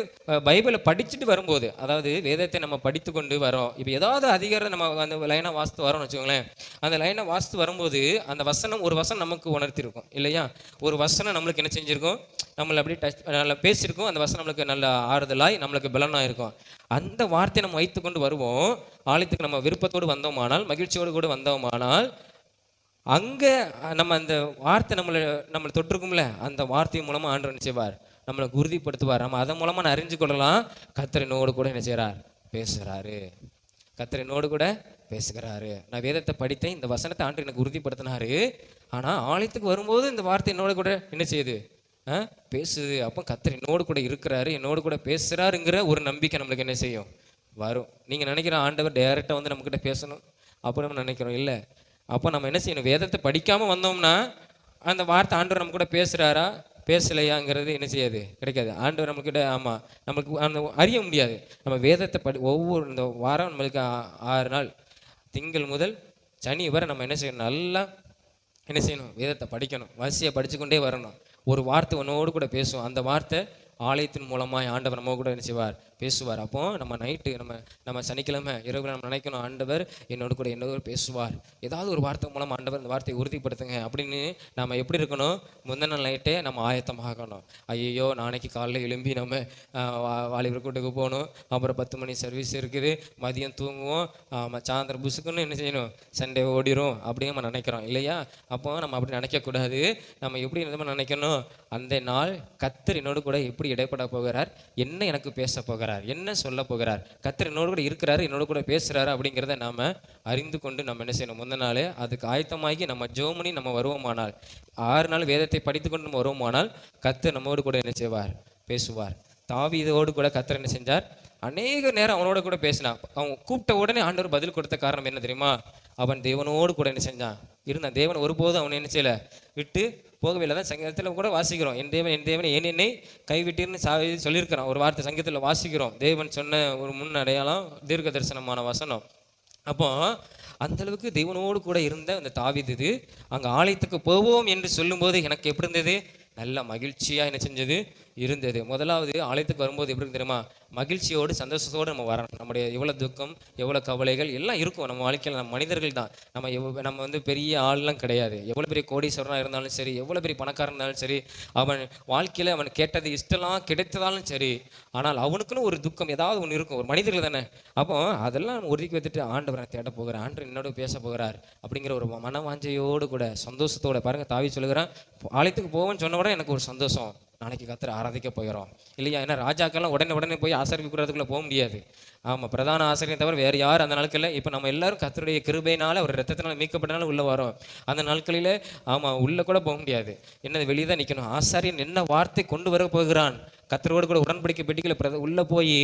பைபிளை படிச்சுட்டு வரும்போது, அதாவது வேதத்தை நம்ம படித்து கொண்டு வரோம். இப்போ ஏதாவது அதிகாரம் நம்ம அந்த லைனாக வாசித்து வரோம்னு வச்சுக்கோங்களேன். அந்த லைனாக வாசித்து வரும்போது அந்த வசனம் ஒரு வசனம் நமக்கு உணர்த்திருக்கும் இல்லையா? ஒரு வசனம் நம்மளுக்கு என்ன செஞ்சுருக்கும், நம்மளை அப்படியே நல்லா பேசியிருக்கோம். அந்த வசனம் நம்மளுக்கு நல்ல ஆறுதலாய் நம்மளுக்கு பலனாக இருக்கும். அந்த வார்த்தையை நம்ம வைத்து கொண்டு வருவோம். ஆலயத்துக்கு நம்ம விருப்பத்தோடு வந்தோமானால், மகிழ்ச்சியோடு கூட வந்தோமானால், அங்கே நம்ம அந்த வார்த்தை நம்மளை தொட்டிருக்கும்ல, அந்த வார்த்தை மூலமாக ஆண்டவர் என்ன செய்வார், நம்மளை உறுதிப்படுத்துவார். நம்ம அதன் மூலமாக அறிஞ்சு கொள்ளலாம் கர்த்தர் என்னோடு கூட என்ன செய்கிறார், பேசுகிறாரு. கர்த்தர் என்னோடு கூட பேசுகிறாரு. நான் வேதத்தை படித்தேன், இந்த வசனத்தை ஆண்டவர் எனக்கு உறுதிப்படுத்தினாரு. ஆனால் ஆலயத்துக்கு வரும்போது இந்த வார்த்தை என்னோட கூட என்ன செய்யுது, பேசுது. அப்போ கர்த்தர் என்னோடு கூட இருக்கிறாரு, என்னோடு கூட பேசுகிறாருங்கிற ஒரு நம்பிக்கை நம்மளுக்கு என்ன செய்யும், வரும். நீங்கள் நினைக்கிற ஆண்டவர் டைரெக்டாக வந்து நம்மக்கிட்ட பேசணும் அப்போ நம்ம நினைக்கிறோம் இல்லை. அப்போ நம்ம என்ன செய்யணும், வேதத்தை படிக்காமல் வந்தோம்னா அந்த வார்த்தை ஆண்டவர் நம்ம கூட பேசுகிறாரா பேசலையாங்கிறது என்ன செய்யாது, கிடைக்காது. ஆண்டவர் நம்மக்கிட்ட நம்மளுக்கு அந்த அறிய முடியாது. நம்ம வேதத்தை ஒவ்வொரு இந்த வாரம் நம்மளுக்கு 6 நாள், திங்கள் முதல் சனி வரை நம்ம என்ன செய்யணும், நல்லா என்ன செய்யணும், வேதத்தை படிக்கணும். வரிசையாக படித்து கொண்டே வரணும். ஒரு வார்த்தை உன்னோடு கூட பேசுவோம். அந்த வார்த்தை ஆலயத்தின் மூலமாக ஆண்டவர் நம்ம கூட என்ன செய்வார், பேசுவார். அப்போ நம்ம நைட்டு நம்ம சனிக்கிழமை இரவில் நம்ம நினைக்கணும், ஆண்டவர் என்னோடு கூட பேசுவார். ஏதாவது ஒரு வார்த்தை மூலமாக ஆண்டவர் அந்த வார்த்தையை உறுதிப்படுத்துங்க அப்படின்னு நம்ம எப்படி இருக்கணும், முந்தின நாள் நைட்டே நம்ம ஆயத்தமாகணும். ஐயோ நாளைக்கு காலையில் எழும்பி நம்ம வாலிபர் கூட்டுக்கு போகணும், அப்புறம் 10 மணி சர்வீஸ் இருக்குது, மதியம் தூங்குவோம், சாயந்தரம் புசுக்குன்னு என்ன செய்யணும், சண்டே ஓடிடும் அப்படின்னு நம்ம நினைக்கிறோம் இல்லையா? அப்போ நம்ம அப்படி நினைக்கக்கூடாது. நம்ம எப்படி நினைக்கணும், அந்த நாள் கர்த்தர் என்னோடு கூட எப்படி இடைப்பட போகிறார், என்ன எனக்கு பேச போகிறார், என்ன சொல்ல போகிறார், கர்த்தர் என்னோடு கூட இருக்கிறாரு, என்னோடு கூட பேசுகிறாரு அப்படிங்கிறத நாம் அறிந்து கொண்டு நம்ம என்ன செய்யணும், முந்தின நாளே அதுக்கு ஆயத்தமாகி நம்ம ஜெபம் பண்ணி நம்ம வருவோமானால், 6 நாள் வேதத்தை படித்து கொண்டு நம்ம வருவோமானால் கர்த்தர் நம்மோடு கூட என்ன செய்வார், பேசுவார். தாவீதோடு கூட கர்த்தர் என்ன செஞ்சார், அநேக நேரம் அவனோட கூட பேசினான். அவன் கூப்பிட்ட உடனே ஆண்டவர் பதில் கொடுத்த காரணம் என்ன தெரியுமா, அவன் தேவனோடு கூட என்ன செஞ்சான் இருந்தான். தேவன் ஒருபோதும் அவனை என்ன செய்யலை, விட்டு போகவில்லை. தான் சங்கீதத்தில் கூட வாசிக்கிறோம், என் தேவன் ஏன் என்னை கைவிட்டீர்னு சொல்லியிருக்கிறான். ஒரு வார்த்தை சங்கீதத்தில் வாசிக்கிறோம். தேவன் சொன்ன ஒரு முன் அடையாளம் தீர்க்க தரிசனமான வசனம். அப்போ அந்த அளவுக்கு தேவனோடு கூட இருந்த அந்த தாவீது அங்கே ஆலயத்துக்கு போவோம் என்று சொல்லும்போது எனக்கு எப்படி இருந்தது, நல்ல மகிழ்ச்சியாக என்ன செஞ்சது இருந்தது. முதலாவது ஆலயத்துக்கு வரும்போது எப்படி தெரியுமா, மகிழ்ச்சியோடு சந்தோஷத்தோடு நம்ம வரணும். நம்முடைய எவ்வளோ துக்கம் எவ்வளோ கவலைகள் எல்லாம் இருக்கும் நம்ம வாழ்க்கையில். நம்ம மனிதர்கள் தான், நம்ம வந்து பெரிய ஆள்லாம் கிடையாது. எவ்வளோ பெரிய கோடீஸ்வரனாக இருந்தாலும் சரி, எவ்வளோ பெரிய பணக்காரன் இருந்தாலும் சரி, அவன் வாழ்க்கையில் அவன் கேட்டது இஷ்டம்லாம் கிடைத்ததாலும் சரி, ஆனால் அவனுக்குன்னு ஒரு துக்கம் ஏதாவது ஒன்று இருக்கும். ஒரு மனிதர்கள் தானே. அப்போ அதெல்லாம் ஒதுக்கி வைத்துட்டு ஆண்டவரை தேட போகிறார், ஆண்டவர் என்னோட பேச போகிறார் அப்படிங்கிற ஒரு மனவாஞ்சையோடு கூட சந்தோஷத்தோட பாருங்கள். தாவீது சொல்லுகிறான், ஆலயத்துக்கு போவேன்னு சொன்ன உடனே எனக்கு ஒரு சந்தோஷம், நாளைக்கு கர்த்தரை ஆராதிக்க போகிறோம் இல்லையா? ஏன்னா ராஜாக்கெல்லாம் உடனே போய் ஆசரிப்புக்குள்ளே போக முடியாது. பிரதான ஆசிரியரை தவிர வேறு யார் அந்த நாட்களில், இப்போ நம்ம எல்லாரும் கர்த்தருடைய கிருபையினால் ஒரு ரத்தத்தினால் மீட்கப்பட்டனால உள்ளே வரோம். அந்த நாட்களில் உள்ளே கூட போக முடியாது. என்னது வெளியே தான் நிற்கணும். ஆசாரியன் என்ன வார்த்தை கொண்டு வர போகிறான், கர்த்தரோடு கூட உடன்படிக்கை பெட்டிகளை உள்ளே போய்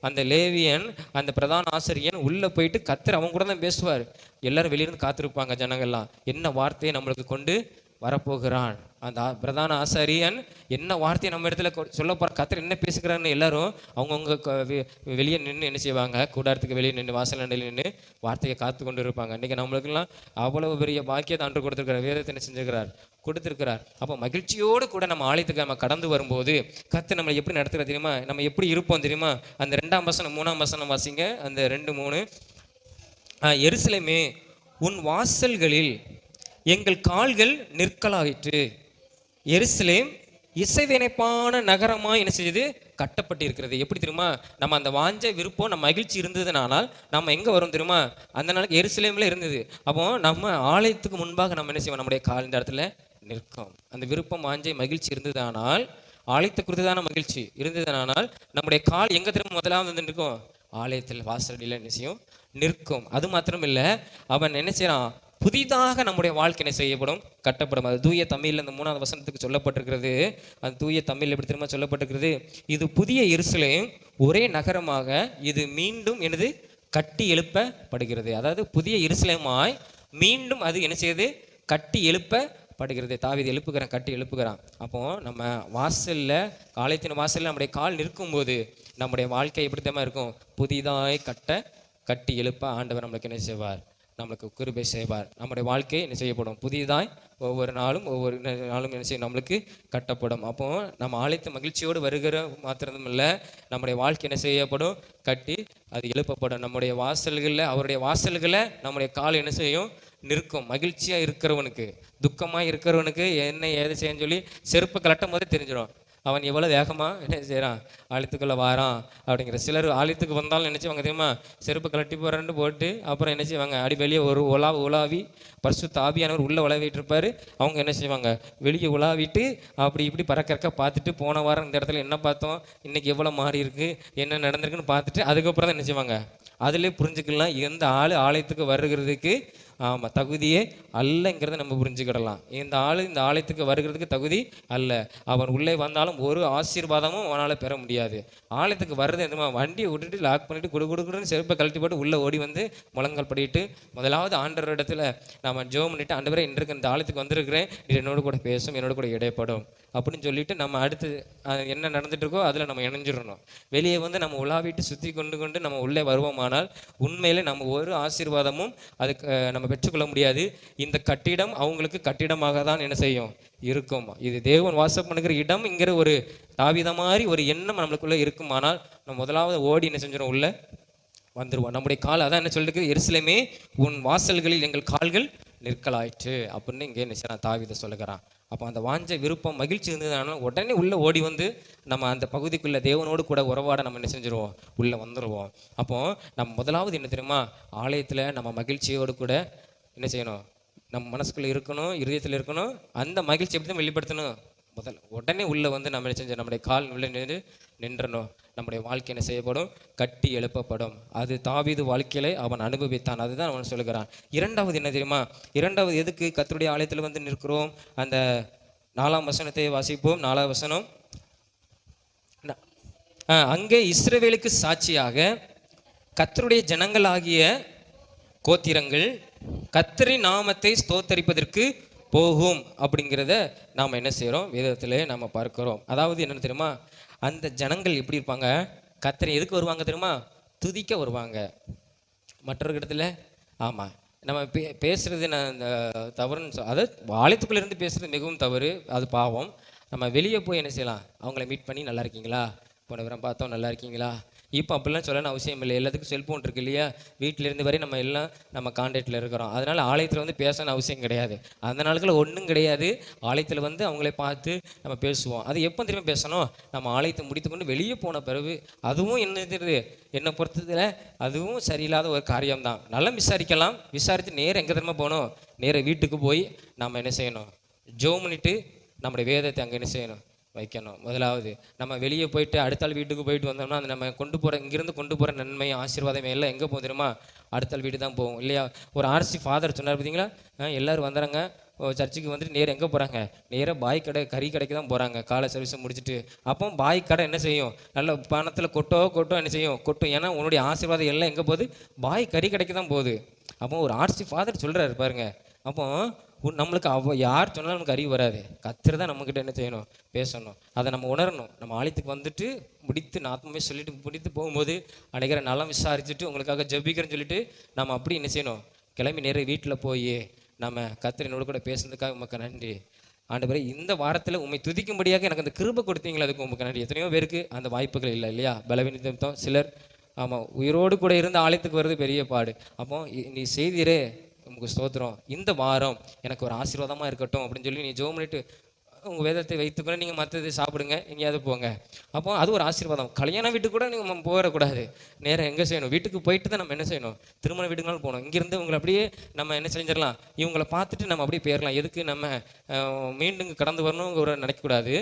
அந்த லேவியன் அந்த பிரதான ஆசிரியன் உள்ளே போயிட்டு கர்த்தர் அவங்க கூட தான் பேசுவார். எல்லாரும் வெளியிருந்து காத்திருப்பாங்க ஜனங்கள்லாம், என்ன வார்த்தையை நம்மளுக்கு கொண்டு வரப்போகிறான். அந்த பிரதான ஆசாரியன் என்ன வார்த்தையை நம்ம இடத்துல சொல்ல போகிற, கர்த்தர் என்ன பேசுகிறான்னு எல்லாரும் அவங்கவுங்க வெளியே நின்று என்ன செய்வாங்க, கூடாரத்துக்கு வெளியே நின்று வாசல் நடையில் நின்று வார்த்தையை காத்து கொண்டு இருப்பாங்க. இன்றைக்கி நம்மளுக்கெல்லாம் அவ்வளவு பெரிய பாக்கியத்தை ஆண்டு கொடுத்துருக்கிறார், வேதத்தை என்ன செஞ்சுக்கிறார், கொடுத்துருக்கிறார். அப்போ மகிழ்ச்சியோடு கூட நம்ம ஆலயத்துக்கு நம்ம கடந்து வரும்போது கர்த்தர் நம்மளை எப்படி நடத்துகிற தெரியுமா, நம்ம எப்படி இருப்போம் தெரியுமா? அந்த 2ஆம் வசனம் 3ஆம் வசனம் வாசிங்க, அந்த 2-3. எருசலேமே உன் வாசல்களில் எங்கள் கால்கள் நிற்கலாயிற்று, எருசலேம் இசைவேனைப்பான நகரமாக என்ன செய்யுது, கட்டப்பட்டு இருக்கிறது. எப்படி தெரியுமா, நம்ம அந்த வாஞ்ச விருப்பம் நம்ம மகிழ்ச்சி இருந்ததுனால் நம்ம எங்கே வரும் தெரியுமா, அந்த நாளைக்கு எருசலேமில் இருந்தது. அப்போ நம்ம ஆலயத்துக்கு முன்பாக நம்ம என்ன செய்வோம், நம்முடைய கால் இந்த இடத்துல நிற்கும். அந்த விருப்பம் வாஞ்சை மகிழ்ச்சி இருந்ததானால், ஆலயத்தை குறித்ததான மகிழ்ச்சி இருந்ததுனால் நம்முடைய கால் எங்கே திரும்ப முதலாவது வந்து நிற்கும், ஆலயத்தில் வாசலில் என்ன செய்யும், நிற்கும். அது மாத்திரம் இல்லை, அவன் என்ன செய்யறான், புதிதாக நம்முடைய வாழ்க்கை என்ன செய்யப்படும், கட்டப்படும். அது தூய தமிழில் அந்த 3ஆவது வசனத்துக்கு சொல்லப்பட்டிருக்கிறது. அது தூய தமிழ் எப்படி திரும்ப சொல்லப்பட்டிருக்கிறது, இது புதிய எருசலேம் ஒரே நகரமாக இது மீண்டும் எனது கட்டி எழுப்பப்படுகிறது. அதாவது புதிய எருசலேமாய் மீண்டும் அது என்ன செய்யுது, கட்டி எழுப்ப படுகிறது. தாவீது எழுப்புகிறான், கட்டி எழுப்புகிறான். அப்போ நம்ம வாசல்ல, ஆலயத்தின் வாசல்ல நம்முடைய கால் நிற்கும்போது நம்முடைய வாழ்க்கை எப்படித்தமா இருக்கும்? புதிதாய் கட்டி எழுப்ப ஆண்டவர் நம்மளுக்கு என்ன செய்வார்? நம்மளுக்கு கிருபை செய்வார். நம்முடைய வாழ்க்கை என்ன செய்யப்படும்? புதிதாய் ஒவ்வொரு நாளும் என்ன செய்யும்? நம்மளுக்கு கட்டப்படும். அப்போ நம்ம ஆலயத்து மகிழ்ச்சியோடு வருகிற மாத்திரமும் இல்லை, நம்முடைய வாழ்க்கை என்ன செய்யப்படும்? கட்டி அது எழுப்பப்படும். நம்முடைய வாசல்களில், அவருடைய வாசல்களை நம்முடைய கால் என்ன செய்யும்? நிற்கும். மகிழ்ச்சியாக இருக்கிறவனுக்கு, துக்கமாக இருக்கிறவனுக்கு என்ன ஏது செய்யன்னு சொல்லி செருப்பு கலட்டும் போதே தெரிஞ்சிடும் அவன் எவ்வளோ வேகமாக என்ன செய்கிறான், ஆலயத்துக்குள்ளே வாரான் அப்படிங்கிற. சிலர் ஆலயத்துக்கு வந்தாலும் நினச்சிவாங்க தெரியுமா, செருப்பு கலட்டி போகிறேன்னு போட்டு அப்புறம் என்ன செய்வாங்க, அடி வெளியே ஒரு உலாவி பரிசுத்த ஆவியானவர் உள்ளே உலாவிட்டு இருப்பார். அவங்க என்ன செய்வாங்க, வெளியே உலாவிட்டு அப்படி இப்படி பறக்க பார்த்துட்டு, போன வாரம் இந்த இடத்துல என்ன பார்த்தோம், இன்றைக்கி எவ்வளோ மாறி இருக்குது, என்ன நடந்திருக்குன்னு பார்த்துட்டு அதுக்கப்புறம் தான் என்ன செய்வாங்க, அதிலே புரிஞ்சுக்கலாம் எந்த ஆள் ஆலயத்துக்கு வருகிறதுக்கு தகுதியே அல்லங்கிறத நம்ம புரிஞ்சுக்கிடலாம். இந்த ஆலயத்துக்கு வருகிறதுக்கு தகுதி அல்ல. அவன் உள்ளே வந்தாலும் ஒரு ஆசீர்வாதமும் அவனால் பெற முடியாது. ஆலயத்துக்கு வர்றது எதுமா, வண்டியை விட்டுட்டு லாக் பண்ணிட்டு குடுக்குன்னு செருப்பை கழட்டி போட்டு உள்ளே ஓடி வந்து முழங்கால் படிட்டு முதலாவது ஆண்டவர் இடத்துல நம்ம ஜெபம் பண்ணிட்டு, ஆண்டவரே இன்றைக்கு இந்த ஆலயத்துக்கு வந்திருக்கிறேன், இது என்னோட கூட பேசும், என்னோட கூட இடைப்படும் அப்படின்னு சொல்லிட்டு நம்ம அடுத்து என்ன நடந்துட்டு இருக்கோ அதில் நம்ம இணைஞ்சிடணும். வெளியே வந்து நம்ம உலாவிட்டு சுற்றி கொண்டு நம்ம உள்ளே வருவோமானால் உண்மையிலே நம்ம ஒரு ஆசீர்வாதமும் அதுக்கு நம்ம பெற்றுக்கொள்ள முடியாது. இந்த கட்டிடம் அவங்களுக்கு கட்டிடமாக தான் என்ன செய்யும், இருக்கும். இது தேவன் வாசம் பண்ணுகிற இடம்ங்கிற ஒரு தாவீது மாதிரி ஒரு எண்ணம் நம்மளுக்குள்ள இருக்குமானால் நம்ம முதலாவது ஓடி என்ன செஞ்சிடும், உள்ள வந்துடுவோம். நம்முடைய கால் அதான் என்ன சொல்லிருக்கு, எருசலேமே உன் வாசல்களில் எங்கள் கால்கள் நிற்கலாயிற்று அப்படின்னு இங்கே என்ன தாவீது சொல்லுகிறான். அப்போ அந்த வாஞ்ச விருப்பம் மகிழ்ச்சி இருந்ததுனால உடனே உள்ளே ஓடி வந்து நம்ம அந்த பகுதிக்குள்ளே தேவனோடு கூட உறவாட நம்ம என்ன செஞ்சிருவோம், உள்ளே வந்துடுவோம். அப்போது நம்ம முதலாவது என்ன தெரியுமா, ஆலயத்தில் நம்ம மகிழ்ச்சியோடு கூட என்ன செய்யணும், நம்ம மனசுக்குள்ளே இருக்கணும், இருதயத்தில் இருக்கணும். அந்த மகிழ்ச்சி எப்படி தான் வெளிப்படுத்தணும், உடனே உள்ளே வந்து நம்ம என்ன செஞ்சோம், நம்முடைய கால் உள்ளே நின்றணும். நம்முடைய வாழ்க்கை என்ன செய்யப்படும், கட்டி எழுப்பப்படும். அது தாவீது வாழ்க்கையிலே அவன் அனுபவித்தான். அதுதான் அவன் சொல்லுகிறான். இரண்டாவது என்ன தெரியுமா, இரண்டாவது எதுக்கு கர்த்தருடைய ஆலயத்தில் வந்து நிற்கிறோம், அந்த 4ஆம் வசனத்தை வாசிப்போம். 4ஆம் வசனம், அங்கே இஸ்ரவேலுக்கு சாட்சியாக கர்த்தருடைய ஜனங்களாகிய கோத்திரங்கள் கர்த்தரின் நாமத்தை ஸ்தோத்தரிப்பதற்கு போகும் அப்படிங்கிறத நாம் என்ன செய்கிறோம், வேதத்திலே நாம் பார்க்கிறோம். அதாவது என்னென்னு தெரியுமா, அந்த ஜனங்கள் எப்படி இருப்பாங்க, கர்த்தரை எதுக்கு வருவாங்க தெரியுமா, துதிக்க வருவாங்க. மற்றொரு இடத்துல ஆமாம் நம்ம பேசுகிறது நான் தவறுன்னு அதாவது ஆலயத்துக்குள்ளேருந்து பேசுகிறது மிகவும் தவறு, அது பாவம். நம்ம வெளியே போய் என்ன செய்யலாம், அவங்கள மீட் பண்ணி நல்லா இருக்கீங்களா, போன விவரம் பார்த்தோம் நல்லா இருக்கீங்களா, இப்போ அப்படிலாம் சொல்லணும் அவசியம் இல்லை. எல்லாத்துக்கும் செல்ஃபோன் இருக்குது இல்லையா, வீட்டிலேருந்து வரை நம்ம எல்லாம் நம்ம கான்டாக்டில் இருக்கிறோம். அதனால் ஆலயத்தில் வந்து பேசணும் அவசியம் கிடையாது. அந்த நாளுக்குள்ள ஒன்றும் கிடையாது. ஆலயத்தில் வந்து அவங்களே பார்த்து நம்ம பேசுவோம். அது எப்போ திரும்ப பேசணும், நம்ம ஆலயத்தை முடித்துக்கொண்டு வெளியே போன பிறகு. அதுவும் என்னை பொறுத்ததில் அதுவும் சரியில்லாத ஒரு காரியம்தான். நல்லா விசாரிக்கலாம், விசாரித்து நேரம் எங்கே திரும்ப போகணும், நேராக வீட்டுக்கு போய் நம்ம என்ன செய்யணும், ஜெபம் பண்ணிட்டு நம்முடைய வேதத்தை அங்கே என்ன செய்யணும், வைக்கணும். முதலாவது நம்ம வெளியே போயிட்டு அடுத்தாள் வீட்டுக்கு போயிட்டு வந்தோம்னா அந்த நம்ம இங்கிருந்து கொண்டு போகிற நன்மை ஆசீர்வாதமே எல்லாம் எங்கே போகும் தெரியுமா, அடுத்தாள் வீடு தான் போகும் இல்லையா. ஒரு ஆர்சி ஃபாதர் சொன்னார் பார்த்தீங்களா, எல்லோரும் வந்துடுறாங்க சர்ச்சுக்கு வந்துட்டு நேரம் எங்கே போகிறாங்க, நேராக கறி கடைக்கு தான் போகிறாங்க காலை சர்வீஸை முடிச்சுட்டு. அப்போ பாய் கடை என்ன செய்யும், நல்ல பணத்தில் கொட்டோ என்ன செய்யும், கொட்டும். ஏன்னா உன்னுடைய ஆசீர்வாதம் எல்லாம் எங்கே போகுது, கறி கடைக்கு தான் போகுது. அப்போ ஒரு ஆர்சி ஃபாதர் சொல்கிறாரு பாருங்க. அப்போ நம்மளுக்கு யார் சொன்னாலும் நமக்கு அறிவு வராது. கர்த்தர் தான் நம்மக்கிட்ட என்ன செய்யணும், பேசணும். அதை நம்ம உணரணும். நம்ம ஆலயத்துக்கு வந்துட்டு முடித்து ஆத்மாவே சொல்லிட்டு முடித்து போகும்போது அனைக்கிற நலம் விசாரிச்சுட்டு உங்களுக்காக ஜெபிக்கிறேன்னு சொல்லிட்டு நம்ம அப்படி என்ன செய்யணும், கிளம்பி நேர வீட்டில் போய் நம்ம கர்த்தர் என்னோட கூட பேசுனதுக்காக உமக்கு நன்றி ஆண்டவரே, இந்த வாரத்தில் உண்மை துதிக்கும்படியாக எனக்கு அந்த கிருபை கொடுத்தீங்களா, அதுக்கு உமக்கு நன்றி. எத்தனையோ பேருக்கு அந்த வாய்ப்புகள் இல்லை இல்லையா, பலவீனம் சிலர். ஆமாம், உயிரோடு கூட இருந்து ஆலயத்துக்கு வர்றது பெரிய பாடு. அப்போ நீ செய்தீரே உங்களுக்கு ஸ்தோத்திரம், இந்த வாரம் எனக்கு ஒரு ஆசீர்வாதமாக இருக்கட்டும் அப்படின்னு சொல்லி நீ ஜெபம் பண்ணிட்டு உங்கள் வேதத்தை வைத்துக்கொண்டு நீங்கள் மற்றது சாப்பிடுங்க, எங்கேயாவது போங்க. அப்போ அது ஒரு ஆசீர்வாதம். கல்யாண வீட்டுக்கு கூட நீங்கள் போயிடக்கூடாது, நேரம் எங்கே செய்யணும், வீட்டுக்கு போயிட்டு தான் நம்ம என்ன செய்யணும், திருமண வீட்டுக்குனாலும் போகணும். இங்கேருந்து உங்களை அப்படியே நம்ம என்ன செஞ்சிடலாம், இவங்களை பார்த்துட்டு நம்ம அப்படியே போயிடலாம். எதுக்கு நம்ம மீண்டும் கடந்து வரணுங்கிற நினைக்கக்கூடாது.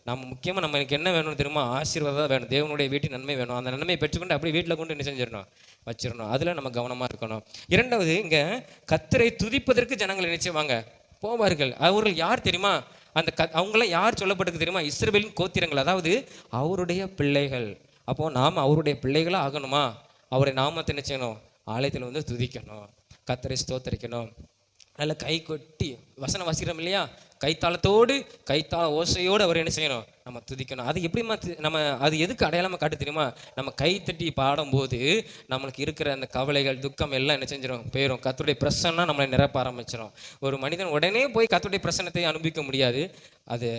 நம்ம முக்கியமாக நம்மளுக்கு என்ன வேணும்னு தெரியுமா, ஆசீர்வாதம் வேணும், தேவனுடைய வீட்டின் நன்மை வேணும். அந்த நன்மையை பெற்றுக்கொண்டு அப்படியே வீட்டில் கொண்டு என்ன செஞ்சிடணும், வச்சிடணும். அதில் நம்ம கவனமாக இருக்கணும். இரண்டாவது, இங்கே கர்த்தரை துதிப்பதற்கு ஜனங்கள் நினைச்சுவாங்க போவார்கள். அவர்கள் யார் தெரியுமா, அவங்களாம் யார் சொல்லப்பட்டது தெரியுமா, இஸ்ரவேலின் கோத்திரங்கள், அதாவது அவருடைய பிள்ளைகள். அப்போ நாம் அவருடைய பிள்ளைகளாக ஆகணுமா, அவருடைய நாமத்தை என்ன செய்யணும், ஆலயத்தில் வந்து துதிக்கணும், கர்த்தரை ஸ்தோத்தரிக்கணும். நல்ல கை கொட்டி வசனம் வாசிக்கிறோம் இல்லையா, கைத்தாள ஓசையோடு அவர் என்ன செய்யணும், நம்ம துதிக்கணும். அது எப்படிமா நம்ம அது எதுக்கு அடையாளமாக காட்டு தெரியுமா? நம்ம கைத்தட்டி பாடும்போது நம்மளுக்கு இருக்கிற அந்த கவலைகள் துக்கம் எல்லாம் என்ன செஞ்சிடும், போயிடும். கர்த்தருடைய பிரசன்னம் நம்மளை நிரப்ப ஆரம்பிச்சிடும். ஒரு மனிதன் உடனே போய் கர்த்தருடைய பிரசன்னத்தை அனுபவிக்க முடியாது. அது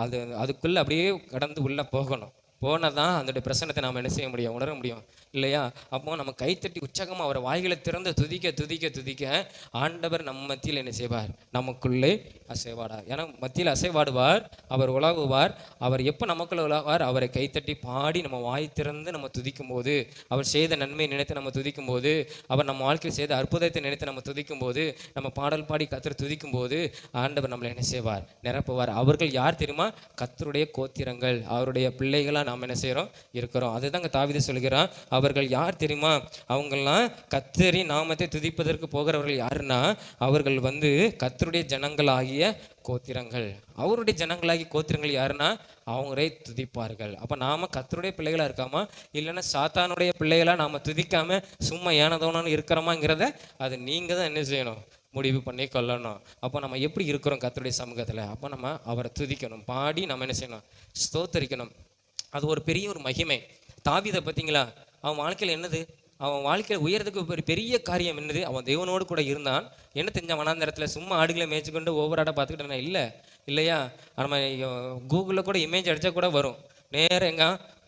அது அதுக்குள்ளே அப்படியே கடந்து உள்ளே போனால் தான் அதோடைய பிரசன்னத்தை நாம் என்ன செய்ய முடியும், உணர முடியும் இல்லையா? அப்போ நம்ம கைத்தட்டி உற்சாகமாக அவர் வாய்களை திறந்து துதிக்க துதிக்க துதிக்க ஆண்டவர் நம்ம மத்தியில் என்ன செய்வார், நமக்குள்ளே அசைவாடார். ஏன்னா மத்தியில் அசைவாடுவார், அவர் உலாவுவார். அவர் எப்போ நமக்குள்ளே உலாவார், அவரை கைத்தட்டி பாடி நம்ம வாய் திறந்து நம்ம துதிக்கும் போது, அவர் செய்த நன்மையை நினைத்து நம்ம துதிக்கும் போது, அவர் நம்ம வாழ்க்கையில் செய்த அற்புதத்தை நினைத்து நம்ம துதிக்கும் போது, நம்ம பாடல் பாடி கர்த்தரை துதிக்கும் போது ஆண்டவர் நம்மளை என்ன செய்வார், நிரப்புவார். அவர்கள் யார் தெரியுமா? கர்த்தருடைய கோத்திரங்கள், அவருடைய பிள்ளைகளாக நாம் என்ன செய்கிறோம், இருக்கிறோம். அதுதாங்க தாவீது சொல்கிறான். அவர்கள் யார் தெரியுமா? அவங்கெல்லாம் கர்த்தரின் நாமத்தை துதிப்பதற்கு போகிறவர்கள் யாருன்னா, அவர்கள் கர்த்தருடைய ஜனங்களாகிய கோத்திரங்கள். அவருடைய ஜனங்களாகிய கோத்திரங்கள் யாருன்னா அவங்களே துதிப்பார்கள். அப்போ நாம கர்த்தருடைய பிள்ளைகளா இருக்காமா, இல்லைன்னா சாத்தானுடைய பிள்ளைகளா நாம துதிக்காம சும்மா ஏனதோனு இருக்கிறோமாங்கிறத அது நீங்க தான் என்ன செய்யணும், முடிவு பண்ணி கொள்ளணும். அப்போ நம்ம எப்படி இருக்கிறோம் கர்த்தருடைய சமூகத்தில்? அப்போ நம்ம அவரை துதிக்கணும், பாடி நம்ம என்ன செய்யணும், ஸ்தோத்தரிக்கணும். அது ஒரு பெரிய ஒரு மகிமை. தாவீதை பார்த்தீங்களா, அவன் வாழ்க்கையில் என்னது, அவன் வாழ்க்கையில் உயரத்துக்கு ஒரு பெரிய காரியம் என்னது, அவன் தேவனோடு கூட இருந்தான். என்ன தெரிஞ்சான், வனாந்தரத்தில் சும்மா ஆடுகளை மேய்ச்சிக்கொண்டு ஒவ்வொரு ஆடை பார்த்துக்கிட்டேன்னா இல்லையா? நம்ம கூகுளில் கூட இமேஜ் அடித்தா கூட வரும். நேரம் எங்க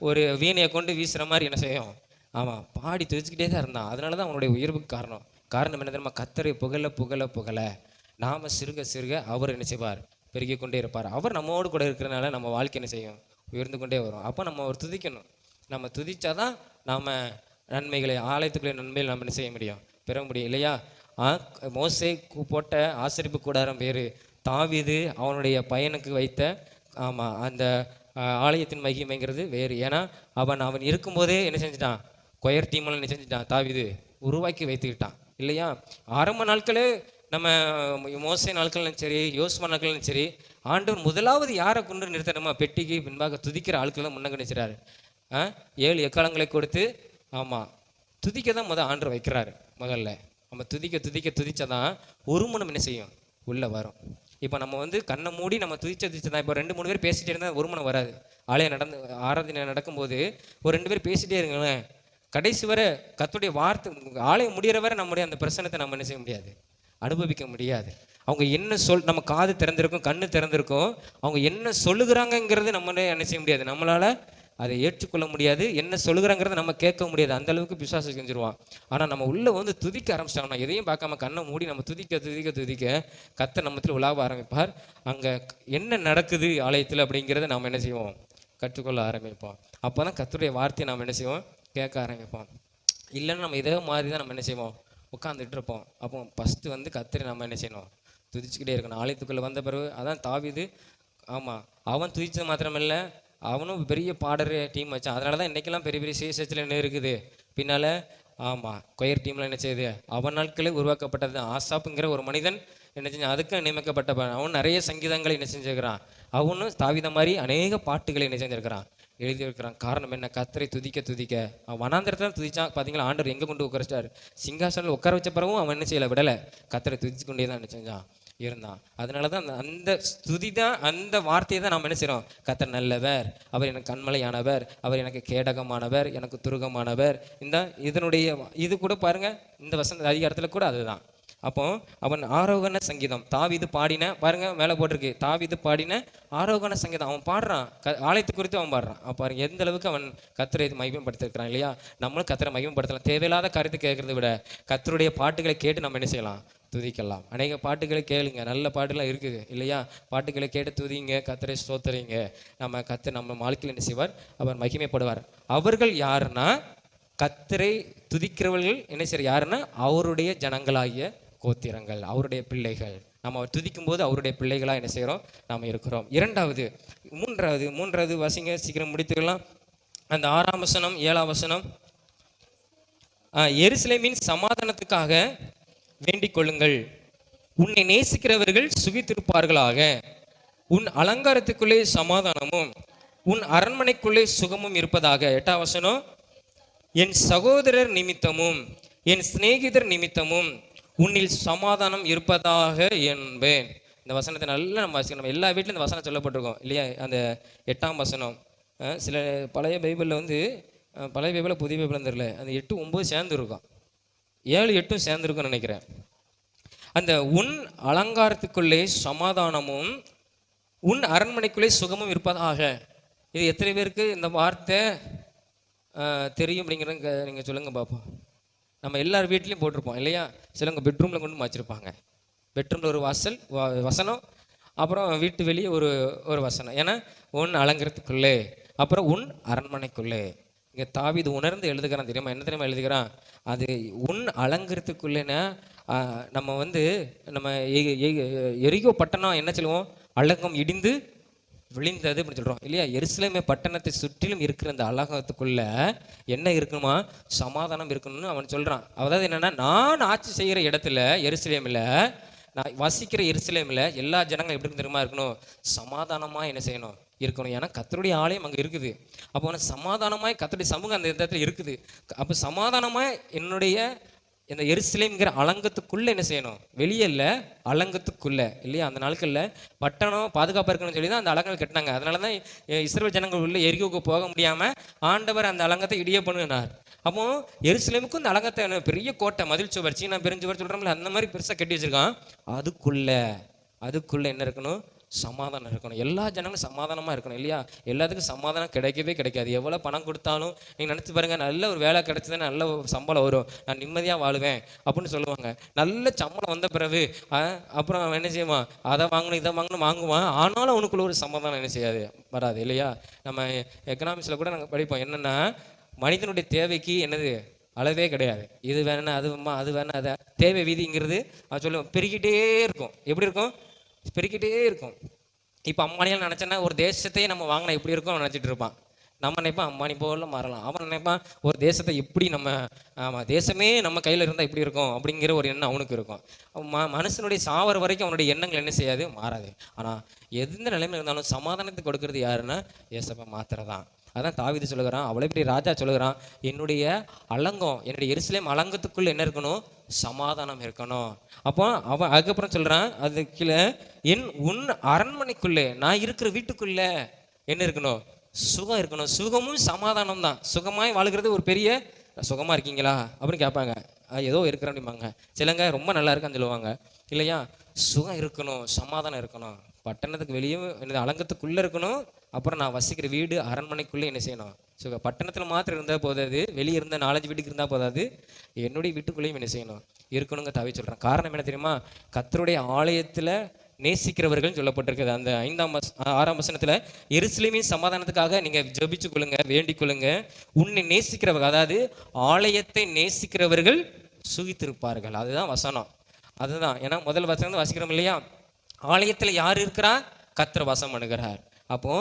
ஒரு வீணையை கொண்டு வீசுகிற மாதிரி என்ன செய்யும், அவன் பாடி துதிச்சுக்கிட்டே தான் இருந்தான். அதனால தான் அவனுடைய உயர்வுக்கு காரணம் என்ன தெரியுமா? கர்த்தரை புகழ புகழ புகழ நாம சிறுக சிறுக அவர் என்ன செய்வார், பெருகி கொண்டே இருப்பார். அவர் நம்மோடு கூட இருக்கிறனால நம்ம வாழ்க்கை என்ன செய்யும், உயர்ந்து கொண்டே வரும். அப்போ நம்ம அவர் துதிக்கணும். நம்ம துதிச்சாதான் நாம் நன்மைகளை, ஆலயத்துக்குள்ளே நன்மைகளை நம்ம என்ன செய்ய முடியும், பெற முடியும் இல்லையா? மோசே போட்ட ஆசரிப்பு கூடாரம் வேறு, தாவீது அவனுடைய பையனுக்கு வைத்த அந்த ஆலயத்தின் மகிமைங்கிறது வேறு. ஏன்னா அவன் இருக்கும்போதே என்ன செஞ்சிட்டான், கொயர் டீமெல்லாம் என்ன செஞ்சிட்டான், தாவீது உருவாக்கி வைத்துக்கிட்டான் இல்லையா? ஆரம்ப நாட்களே நம்ம மோசே நாட்கள்லாம் சரி, யோசுவா நாட்கள்லாம் சரி, ஆண்டவர் முதலாவது யாரை கொண்டு நிறுத்தணுமா, பெட்டிக்கு பின்பாக துதிக்கிற ஆட்கள் தான் முன்னங்க நினைச்சிறாரு. 7 எக்காலங்களை கொடுத்து துதிக்க தான் ஆண்டவர் வைக்கிறாரு. முதல்ல நம்ம துதிச்சாதான் ஒரு மனம் என்ன செய்யும், உள்ள வரும். இப்போ நம்ம கண்ணை மூடி நம்ம துதிச்சதான். இப்போ 2-3 பேர் பேசிட்டே இருந்தால் ஒரு மனம் வராது. ஆராதனை நடக்கும்போது ஒரு 2 பேர் பேசிட்டே இருங்களேன், கடைசி வரை கர்த்தருடைய வார்த்தை ஆலயம் முடிகிற வரை நம்முடைய அந்த பிரசன்னத்தை நம்ம என்ன செய்ய முடியாது, அனுபவிக்க முடியாது. அவங்க என்ன நம்ம காது திறந்திருக்கும், கண்ணு திறந்திருக்கும், அவங்க என்ன சொல்லுகிறாங்கங்கிறது நம்மளே என்ன செய்ய முடியாது, நம்மளால அதை ஏற்றுக்கொள்ள முடியாது. என்ன சொல்லுகிறாங்கிறத நம்ம கேட்க முடியாது. அந்த அளவுக்கு பிசாசு செஞ்சிருவான். ஆனால் நம்ம உள்ள துதிக்க ஆரம்பிச்சிட்டாங்கன்னா, எதையும் பார்க்காம கண்ணை மூடி நம்ம துதிக்க கர்த்தர் நம்மத்தில் உலாவ ஆரம்பிப்பார். அங்கே என்ன நடக்குது ஆலயத்தில் அப்படிங்கிறத நாம் என்ன செய்வோம், கற்றுக்கொள்ள ஆரம்பிப்போம். அப்போ தான் கர்த்தருடைய வார்த்தையை நாம் என்ன செய்வோம், கேட்க ஆரம்பிப்போம். இல்லைன்னா நம்ம இதே மாதிரி தான் நம்ம என்ன செய்வோம், உட்காந்துட்டு இருப்போம். அப்போ ஃபஸ்ட்டு கர்த்தரை நம்ம என்ன செய்யணும், துதிச்சுக்கிட்டே இருக்கணும். ஆலயத்துக்குள்ளே வந்த பிறகு அதான் தாவீது, அவன் துதிச்சது மாத்திரமில்லை, அவனும் பெரிய பாடர் டீம் வச்சான். அதனால தான் இன்றைக்கெல்லாம் பெரிய பெரிய சிஎஸ்ஹெச்சில் என்ன இருக்குது பின்னால், கொயர் டீமில் என்ன செய்யுது, அவன் நாட்களே உருவாக்கப்பட்டது. ஆசாப்புங்கிற ஒரு மனிதன் என்ன செஞ்சான், அதுக்கு நியமிக்கப்பட்ட அவன் நிறைய சங்கீதங்களை என்ன செஞ்சுருக்கிறான். அவனும் தாவீத மாதிரி அநேக பாட்டுகளை என்ன செஞ்சிருக்கிறான், எழுதியிருக்கிறான். காரணம் என்ன, கர்த்தரை துதிக்க அவன் வனாந்தரத்தில் துதிச்சான். பார்த்தீங்களா, ஆண்டவர் எங்கே கொண்டு உட்காரிச்சார், சிங்காசனில் உட்கார வச்ச பிறகும் அவன் என்ன செய்யலை, விடலை, கர்த்தரை துதிச்சு கொண்டே தான் என்ன செஞ்சான் இருந்தான். அதனால தான் அந்த ஸ்துதி தான், அந்த வார்த்தையை தான் நாம் என்ன செய்கிறோம், கர்த்தர் நல்லவர், அவர் எனக்கு கண்மலையானவர், அவர் எனக்கு கேடகமானவர், எனக்கு துருகமானவர். இதனுடைய இது கூட பாருங்க, இந்த வசந்த அதிகாரத்தில் கூட அதுதான். அப்போ அவன் ஆரோகண சங்கீதம் தாவீது பாடின, பாருங்க மேலே போட்டிருக்கு, தாவீது பாடின ஆரோகண சங்கீதம் அவன் பாடுறான். ஆலயத்தை குறித்து அவன் பாடுறான். பாருங்க எந்த அளவுக்கு அவன் கர்த்தரை மகிமைப்படுத்திருக்கிறான் இல்லையா? நம்மளும் கர்த்தரை மகிமைப்படுத்தலாம். தேவையில்லாத காரியத்தை கேட்கறத விட கர்த்தருடைய பாட்டுகளை கேட்டு நம்ம என்ன செய்யலாம், துதிக்கலாம். அநேக பாட்டுகளை கேளுங்க, நல்ல பாட்டுலாம் இருக்குது இல்லையா? பாட்டுகளை கேட்டு துதிங்க, கர்த்தரை ஸ்தோத்திரிங்க. கர்த்தர் நம்ம வாழ்க்கையில் என்ன செய்வார், அவர் மகிமைப்படுவார். அவர்கள் யாருன்னா, கர்த்தரை துதிக்கிறவர்கள் என்ன செய்யற யாருன்னா, அவருடைய ஜனங்களாகிய கோத்திரங்கள், அவருடைய பிள்ளைகள். நம்ம அவர் துதிக்கும் போது அவருடைய பிள்ளைகளாக என்ன செய்கிறோம், நாம் இருக்கிறோம். மூன்றாவது வாசிங்க, சீக்கிரம் முடித்துக்கலாம். அந்த 6ஆம் வசனம் 7ஆம் வசனம், எருசலேமின் சமாதானத்துக்காக வேண்டிக் கொள்ளுங்கள், உன்னை நேசிக்கிறவர்கள் சுகித்திருப்பார்களாக, உன் அலங்காரத்துக்குள்ளே சமாதானமும் உன் அரண்மனைக்குள்ளே சுகமும் இருப்பதாக. 8ஆம் வசனம், என் சகோதரர் நிமித்தமும் என் சிநேகிதர் நிமித்தமும் உன்னில் சமாதானம் இருப்பதாக என்பேன். இந்த வசனத்தை நல்லா நம்ம வாசிக்கணும். நம்ம எல்லா வீட்டிலும் இந்த வசனம் சொல்லப்பட்டிருக்கோம் இல்லையா? அந்த 8ஆம் வசனம். சில பழைய பைபிளில் வந்து, பழைய பைபிளில் புதிய பைபிள் தெரியல, அந்த 8, 9 சேர்ந்து இருக்கும், 7, 8 சேர்ந்து இருக்கும்னு நினைக்கிறேன். அந்த உன் அலங்காரத்துக்குள்ளே சமாதானமும் உன் அரண்மனைக்குள்ளே சுகமும் இருப்பதாக. இது எத்தனை பேருக்கு இந்த வார்த்தை தெரியும் அப்படிங்கிறத நீங்கள் சொல்லுங்கள் பார்ப்போம். நம்ம எல்லார் வீட்லேயும் போட்டிருப்போம் இல்லையா? சிலவங்க பெட்ரூமில் கொண்டு வச்சுருப்பாங்க. பெட்ரூமில் ஒரு வசனம், அப்புறம் வீட்டு வெளியே ஒரு வசனம். ஏன்னா உன் அலங்காரத்துக்குள்ளே, அப்புறம் உன் அரண்மனைக்குள்ளே. இங்கே தாவீது உணர்ந்து எழுதுகிறான் தெரியுமா? என்ன தெரியுமா எழுதுகிறான்? அது உன் அலங்காரத்துக்குள்ளேன்னா நம்ம வந்து நம்ம எரிகோ பட்டணம் என்ன சொல்லுவோம்? அலங்கம் இடிந்து விழிந்தது அப்படின்னு சொல்கிறோம் இல்லையா? எருசலேமே பட்டணத்தை சுற்றிலும் இருக்கிற அந்த அலங்கத்துக்குள்ள என்ன இருக்கணுமா? சமாதானம் இருக்கணும்னு அவன் சொல்கிறான். அதாவது என்னென்னா, நான் ஆட்சி செய்கிற இடத்துல எருசலேமில், நான் வசிக்கிற எருசலேமில் எல்லா ஜனங்களும் எப்படி தெரியுமா இருக்கணும்? சமாதானமாக என்ன செய்யணும்? இருக்கணும். ஏன்னா கர்த்தருடைய ஆலயம் அங்கே இருக்குது. அப்போ சமாதானமாய் கர்த்தருடைய சமூகம் அந்த இடத்துல இருக்குது. அப்போ சமாதானமாய் என்னுடைய இந்த எருசலேம்ங்கிற அலங்கத்துக்குள்ளே என்ன செய்யணும்? வெளியே இல்லை, அலங்கத்துக்குள்ளே இல்லையா? அந்த நாட்களில் பட்டணம் பாதுகாப்பாக இருக்கணும்னு சொல்லி தான் அந்த அலங்கங்கள் கட்டினாங்க. அதனால தான் இஸ்ரவேல் ஜனங்கள் உள்ள எரிகோவுக்கு போக முடியாமல் ஆண்டவர் அந்த அலங்கத்தை இடிய பண்ணினார். அப்போ எருசலேமுக்கும் இந்த அலங்கத்தை பெரிய கோட்டை, மதில் சுவர், சீனா பெருஞ்சுவர் சொல்கிறோம்ல, அந்த மாதிரி பெருசாக கட்டி வச்சிருக்கான். அதுக்குள்ளே என்ன இருக்கணும்? சமாதானம் இருக்கணும். எல்லா ஜனங்களும் சமாதானமாக இருக்கணும் இல்லையா? எல்லாத்துக்கும் சமாதானம் கிடைக்கவே கிடைக்காது. எவ்வளோ பணம் கொடுத்தாலும் நீங்கள் நினச்சி பாருங்கள், நல்ல ஒரு வேலை கிடைச்சதுன்னா நல்ல ஒரு சம்பளம் வரும், நான் நிம்மதியாக வாழுவேன் அப்படின்னு சொல்லுவாங்க. நல்ல சம்பளம் வந்த பிறகு அப்புறம் அவன் என்ன செய்வான்? அதை வாங்கணும் இதை வாங்கணும் வாங்குவான். ஆனாலும் அவனுக்குள்ள ஒரு சமாதானம் என்ன செய்யாது? வராது இல்லையா? நம்ம எக்கனாமிக்ஸில் கூட நாங்கள் படிப்போம். என்னென்னா, மனிதனுடைய தேவைக்கு என்னது? அளவே கிடையாது. இது வேணா அது வேணா அதை தேவை வீதிங்கிறது அது சொல்லுவோம், பெருகிட்டே இருக்கும். எப்படி இருக்கும்? பெருக்கிட்டே இருக்கும். இப்போ அம்பானியால் நினச்சேன்னா ஒரு தேசத்தையே நம்ம வாங்கினா எப்படி இருக்கும் நினச்சிட்டு இருப்பான். நம்ம நினைப்பான் அம்பானி போல மாறலாம். அவன் நினைப்பான் ஒரு தேசத்தை எப்படி நம்ம, ஆமாம் தேசமே நம்ம கையில் இருந்தால் எப்படி இருக்கும் அப்படிங்கிற ஒரு எண்ணம் அவனுக்கு இருக்கும். மனுஷனுடைய சாவர வரைக்கும் அவனுடைய எண்ணங்கள் என்ன செய்யாது? மாறாது. ஆனால் எந்த நிலைமையில் இருந்தாலும் சமாதானத்தை கொடுக்கறது யாருன்னா ஏசப்பா மாத்திரதான். அதான் தாவீது சொல்லுகிறான், அவ்வளோ பெரிய ராஜா சொல்லுகிறான், என்னுடைய அலங்கம், என்னுடைய எருசலேம் அலங்கத்துக்குள்ள என்ன இருக்கணும்? சமாதானம் இருக்கணும். அப்போ அவன் அதுக்கப்புறம் சொல்றான், அது கீழே உன் அரண்மனைக்குள்ளே, நான் இருக்கிற வீட்டுக்குள்ள என்ன இருக்கணும்? சுகம் இருக்கணும். சுகமும் சமாதானம் தான். சுகமாய் வாழ்கிறது ஒரு பெரிய, சுகமா இருக்கீங்களா அப்படின்னு கேட்பாங்க. ஏதோ இருக்கிறேன் அப்படிம்பாங்க. சிலங்க ரொம்ப நல்லா இருக்கான்னு சொல்லுவாங்க இல்லையா? சுகம் இருக்கணும், சமாதானம் இருக்கணும். பட்டணத்துக்கு வெளியே என்னது? அலங்கத்துக்குள்ளே இருக்கணும். அப்புறம் நான் வசிக்கிற வீடு அரண்மனைக்குள்ளே என்ன செய்யணும்? சுக பட்டணத்தில் மாத்திரம் இருந்தால் போதாது, வெளியே இருந்த 4-5 வீட்டுக்கு இருந்தால் போதாது, என்னுடைய வீட்டுக்குள்ளேயும் என்ன செய்யணும்? இருக்கணுங்க தாவி சொல்கிறேன். காரணம் என்ன தெரியுமா? கர்த்தருடைய ஆலயத்தில் நேசிக்கிறவர்கள் சொல்லப்பட்டிருக்குது. அந்த 6ஆம் வசனத்தில், எருசலேமின் சமாதானத்துக்காக நீங்கள் ஜெபிச்சு கொள்ளுங்க, வேண்டிக் கொள்ளுங்க. உன்னை நேசிக்கிறவர்கள், அதாவது ஆலயத்தை நேசிக்கிறவர்கள் சுகித்திருப்பார்கள். அதுதான் வசனம். அதுதான். ஏன்னா முதல் வசனம் வாசிக்கிறோம் இல்லையா? ஆலயத்தில் யார் இருக்கிறா? கர்த்தர் வாசம் பண்ணுகிறார். அப்போ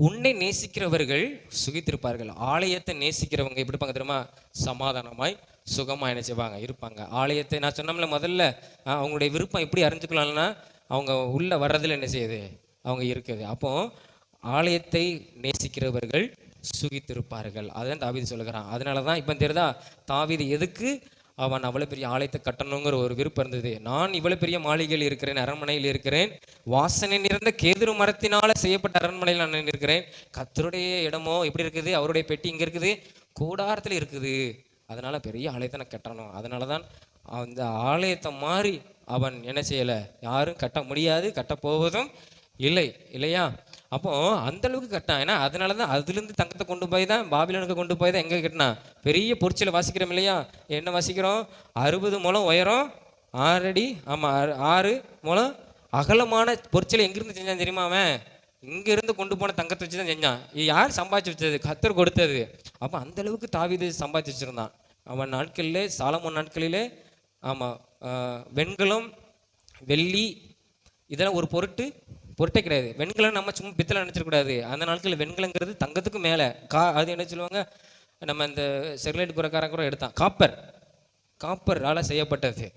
உன்னை நேசிக்கிறவர்கள் சுகித்திருப்பார்கள். ஆலயத்தை நேசிக்கிறவங்க எப்படி இருப்பாங்க தெரியுமா? சமாதானமாய் சுகமாக என்ன செய்வாங்க? இருப்பாங்க. ஆலயத்தை நான் சொன்னோம்ல முதல்ல, அவங்களுடைய விருப்பம் எப்படி அறிஞ்சுக்கலாம்னா அவங்க உள்ள வர்றதுல என்ன செய்யுது? அவங்க இருக்குது. அப்போ ஆலயத்தை நேசிக்கிறவர்கள் சுகித்திருப்பார்கள். அதுதான் தாவீது சொல்லுகிறான். அதனால தான் இப்போ தெரியுதா தாவீது எதுக்கு அவன் அவ்வளோ பெரிய ஆலயத்தை கட்டணுங்கிற ஒரு விருப்பம் இருந்தது. நான் இவ்வளோ பெரிய மாளிகையில் இருக்கிறேன், அரண்மனையில் இருக்கிறேன், வாசனை நிறைந்த கேதுரு மரத்தினால செய்யப்பட்ட அரண்மனையில் நான் இருக்கிறேன். கர்த்தருடைய இடமோ எப்படி இருக்குது? அவருடைய பெட்டி இங்கே இருக்குது, கூடாரத்தில் இருக்குது. அதனால பெரிய ஆலயத்தை நான் கட்டணும். அதனால தான் அந்த ஆலயத்தை மாதிரி அவன் என்ன செய்யலை? யாரும் கட்ட முடியாது, கட்டப்போவதும் இல்லை இல்லையா? அப்போ அந்த அளவுக்கு கட்டான். ஏன்னா அதனால தான் அதுலேருந்து தங்கத்தை கொண்டு போய் தான் பாபிலோனுக்கு கொண்டு போய் தான் எங்கே கட்டினா? பெரிய பொற்சிலை வாசிக்கிறோம் இல்லையா? என்ன வாசிக்கிறோம்? 60 முழம் உயரம், 6 அடி, ஆமாம் 6 முழம் அகலமான பொற்சிலை எங்கிருந்து செஞ்சான் தெரியுமா? அவன் இங்கிருந்து கொண்டு போன தங்கத்தை வச்சு தான் செஞ்சான். இது யார் சம்பாதிச்சு வச்சது? கர்த்தர் கொடுத்தது. அப்போ அந்த அளவுக்கு தாவீது சம்பாதிச்சு வச்சிருந்தான். அவன் நாட்களிலே, சாலமோன் நாட்களிலே, ஆமாம் வெண்கலம் வெள்ளி இதெல்லாம் ஒரு பொருட்டே கிடையாது. வெண்கலம் நம்ம சும்மா பித்தளை நினச்சிடக்கூடாது. அந்த நாட்களில் வெண்கலங்கிறது தங்கத்துக்கு மேலே. அது என்ன சொல்லுவாங்க, நம்ம இந்த செர்லைட் குறைக்காரன் கூட எடுத்தான், காப்பரால் செய்யப்பட்டது.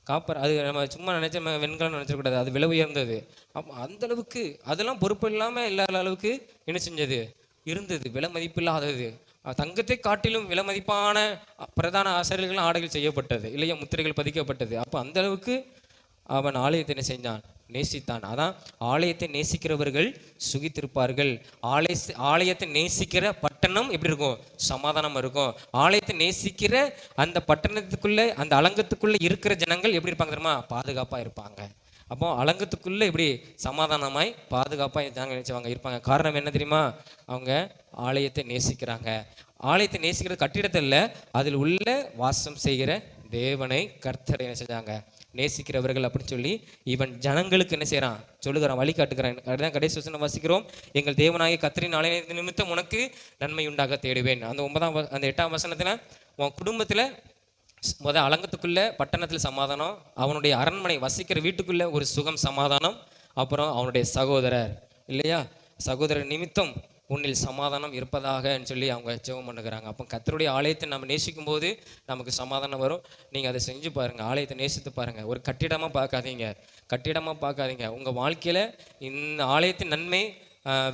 காப்பர் அது நம்ம சும்மா நினச்ச வெண்கலம் நினச்சிடக்கூடாது, அது விலை உயர்ந்தது. அப்போ அந்த அளவுக்கு அதெல்லாம் பொறுப்பு இல்லாமல் இல்லாத அளவுக்கு என்ன செஞ்சது? இருந்தது. விலை மதிப்பு இல்லாதது. தங்கத்தை காட்டிலும் விலை மதிப்பான பிரதான ஆசிரியர்கள் ஆடைகள் செய்யப்பட்டது இல்லையா? முத்திரைகள் பதிக்கப்பட்டது. அப்போ அந்த அளவுக்கு அவன் ஆலயத்தை என்ன செஞ்சான்? நேசித்தான். அதான் ஆலயத்தை நேசிக்கிறவர்கள் சுகித்திருப்பார்கள். ஆலயத்தை நேசிக்கிற பட்டணம் எப்படி இருக்கும்? சமாதானம் இருக்கும். ஆலயத்தை நேசிக்கிற அந்த பட்டணத்துக்குள்ள, அந்த அலங்கத்துக்குள்ள இருக்கிற ஜனங்கள் எப்படி இருப்பாங்க தெரியுமா? பாதுகாப்பா இருப்பாங்க. அப்போ அலங்கத்துக்குள்ள எப்படி சமாதானமாய் பாதுகாப்பா ஜனங்கள் நினைச்சவங்க இருப்பாங்க. காரணம் என்ன தெரியுமா? அவங்க ஆலயத்தை நேசிக்கிறாங்க. ஆலயத்தை நேசிக்கிறது கட்டிடத்தில் அதில் உள்ள வாசம் செய்கிற தேவனை, கர்த்தரை என்ன செஞ்சாங்க? நேசிக்கிறவர்கள் அப்படின்னு சொல்லி இவன் ஜனங்களுக்கு என்ன செய்யறான்? சொல்லுகிறான், வழி காட்டுகிறான். அதுதான் கடைசி வசனம் வாசிக்கிறோம். எங்கள் தேவனாகிய கர்த்தரின் ஆலயத்தின் நிமித்தம் உனக்கு நன்மை உண்டாக தேடுவேன். அந்த 8ஆம் வசனத்துல உன் குடும்பத்துல அலங்கத்துக்குள்ள பட்டணத்துல சமாதானம், அவனுடைய அரண்மனை வசிக்கிற வீட்டுக்குள்ள ஒரு சுகம் சமாதானம், அப்புறம் அவனுடைய சகோதரர் இல்லையா, சகோதரர் நிமித்தம் உன்னில் சமாதானம் இருப்பதாக சொல்லி அவங்க ஜெபம் பண்ணுகிறாங்க. அப்போ கர்த்தருடைய ஆலயத்தை நம்ம நேசிக்கும் போது நமக்கு சமாதானம் வரும். நீங்கள் அதை செஞ்சு பாருங்கள், ஆலயத்தை நேசித்து பாருங்கள். ஒரு கட்டிடமாக பார்க்காதீங்க. உங்கள் வாழ்க்கையில் இந்த ஆலயத்தின் நன்மை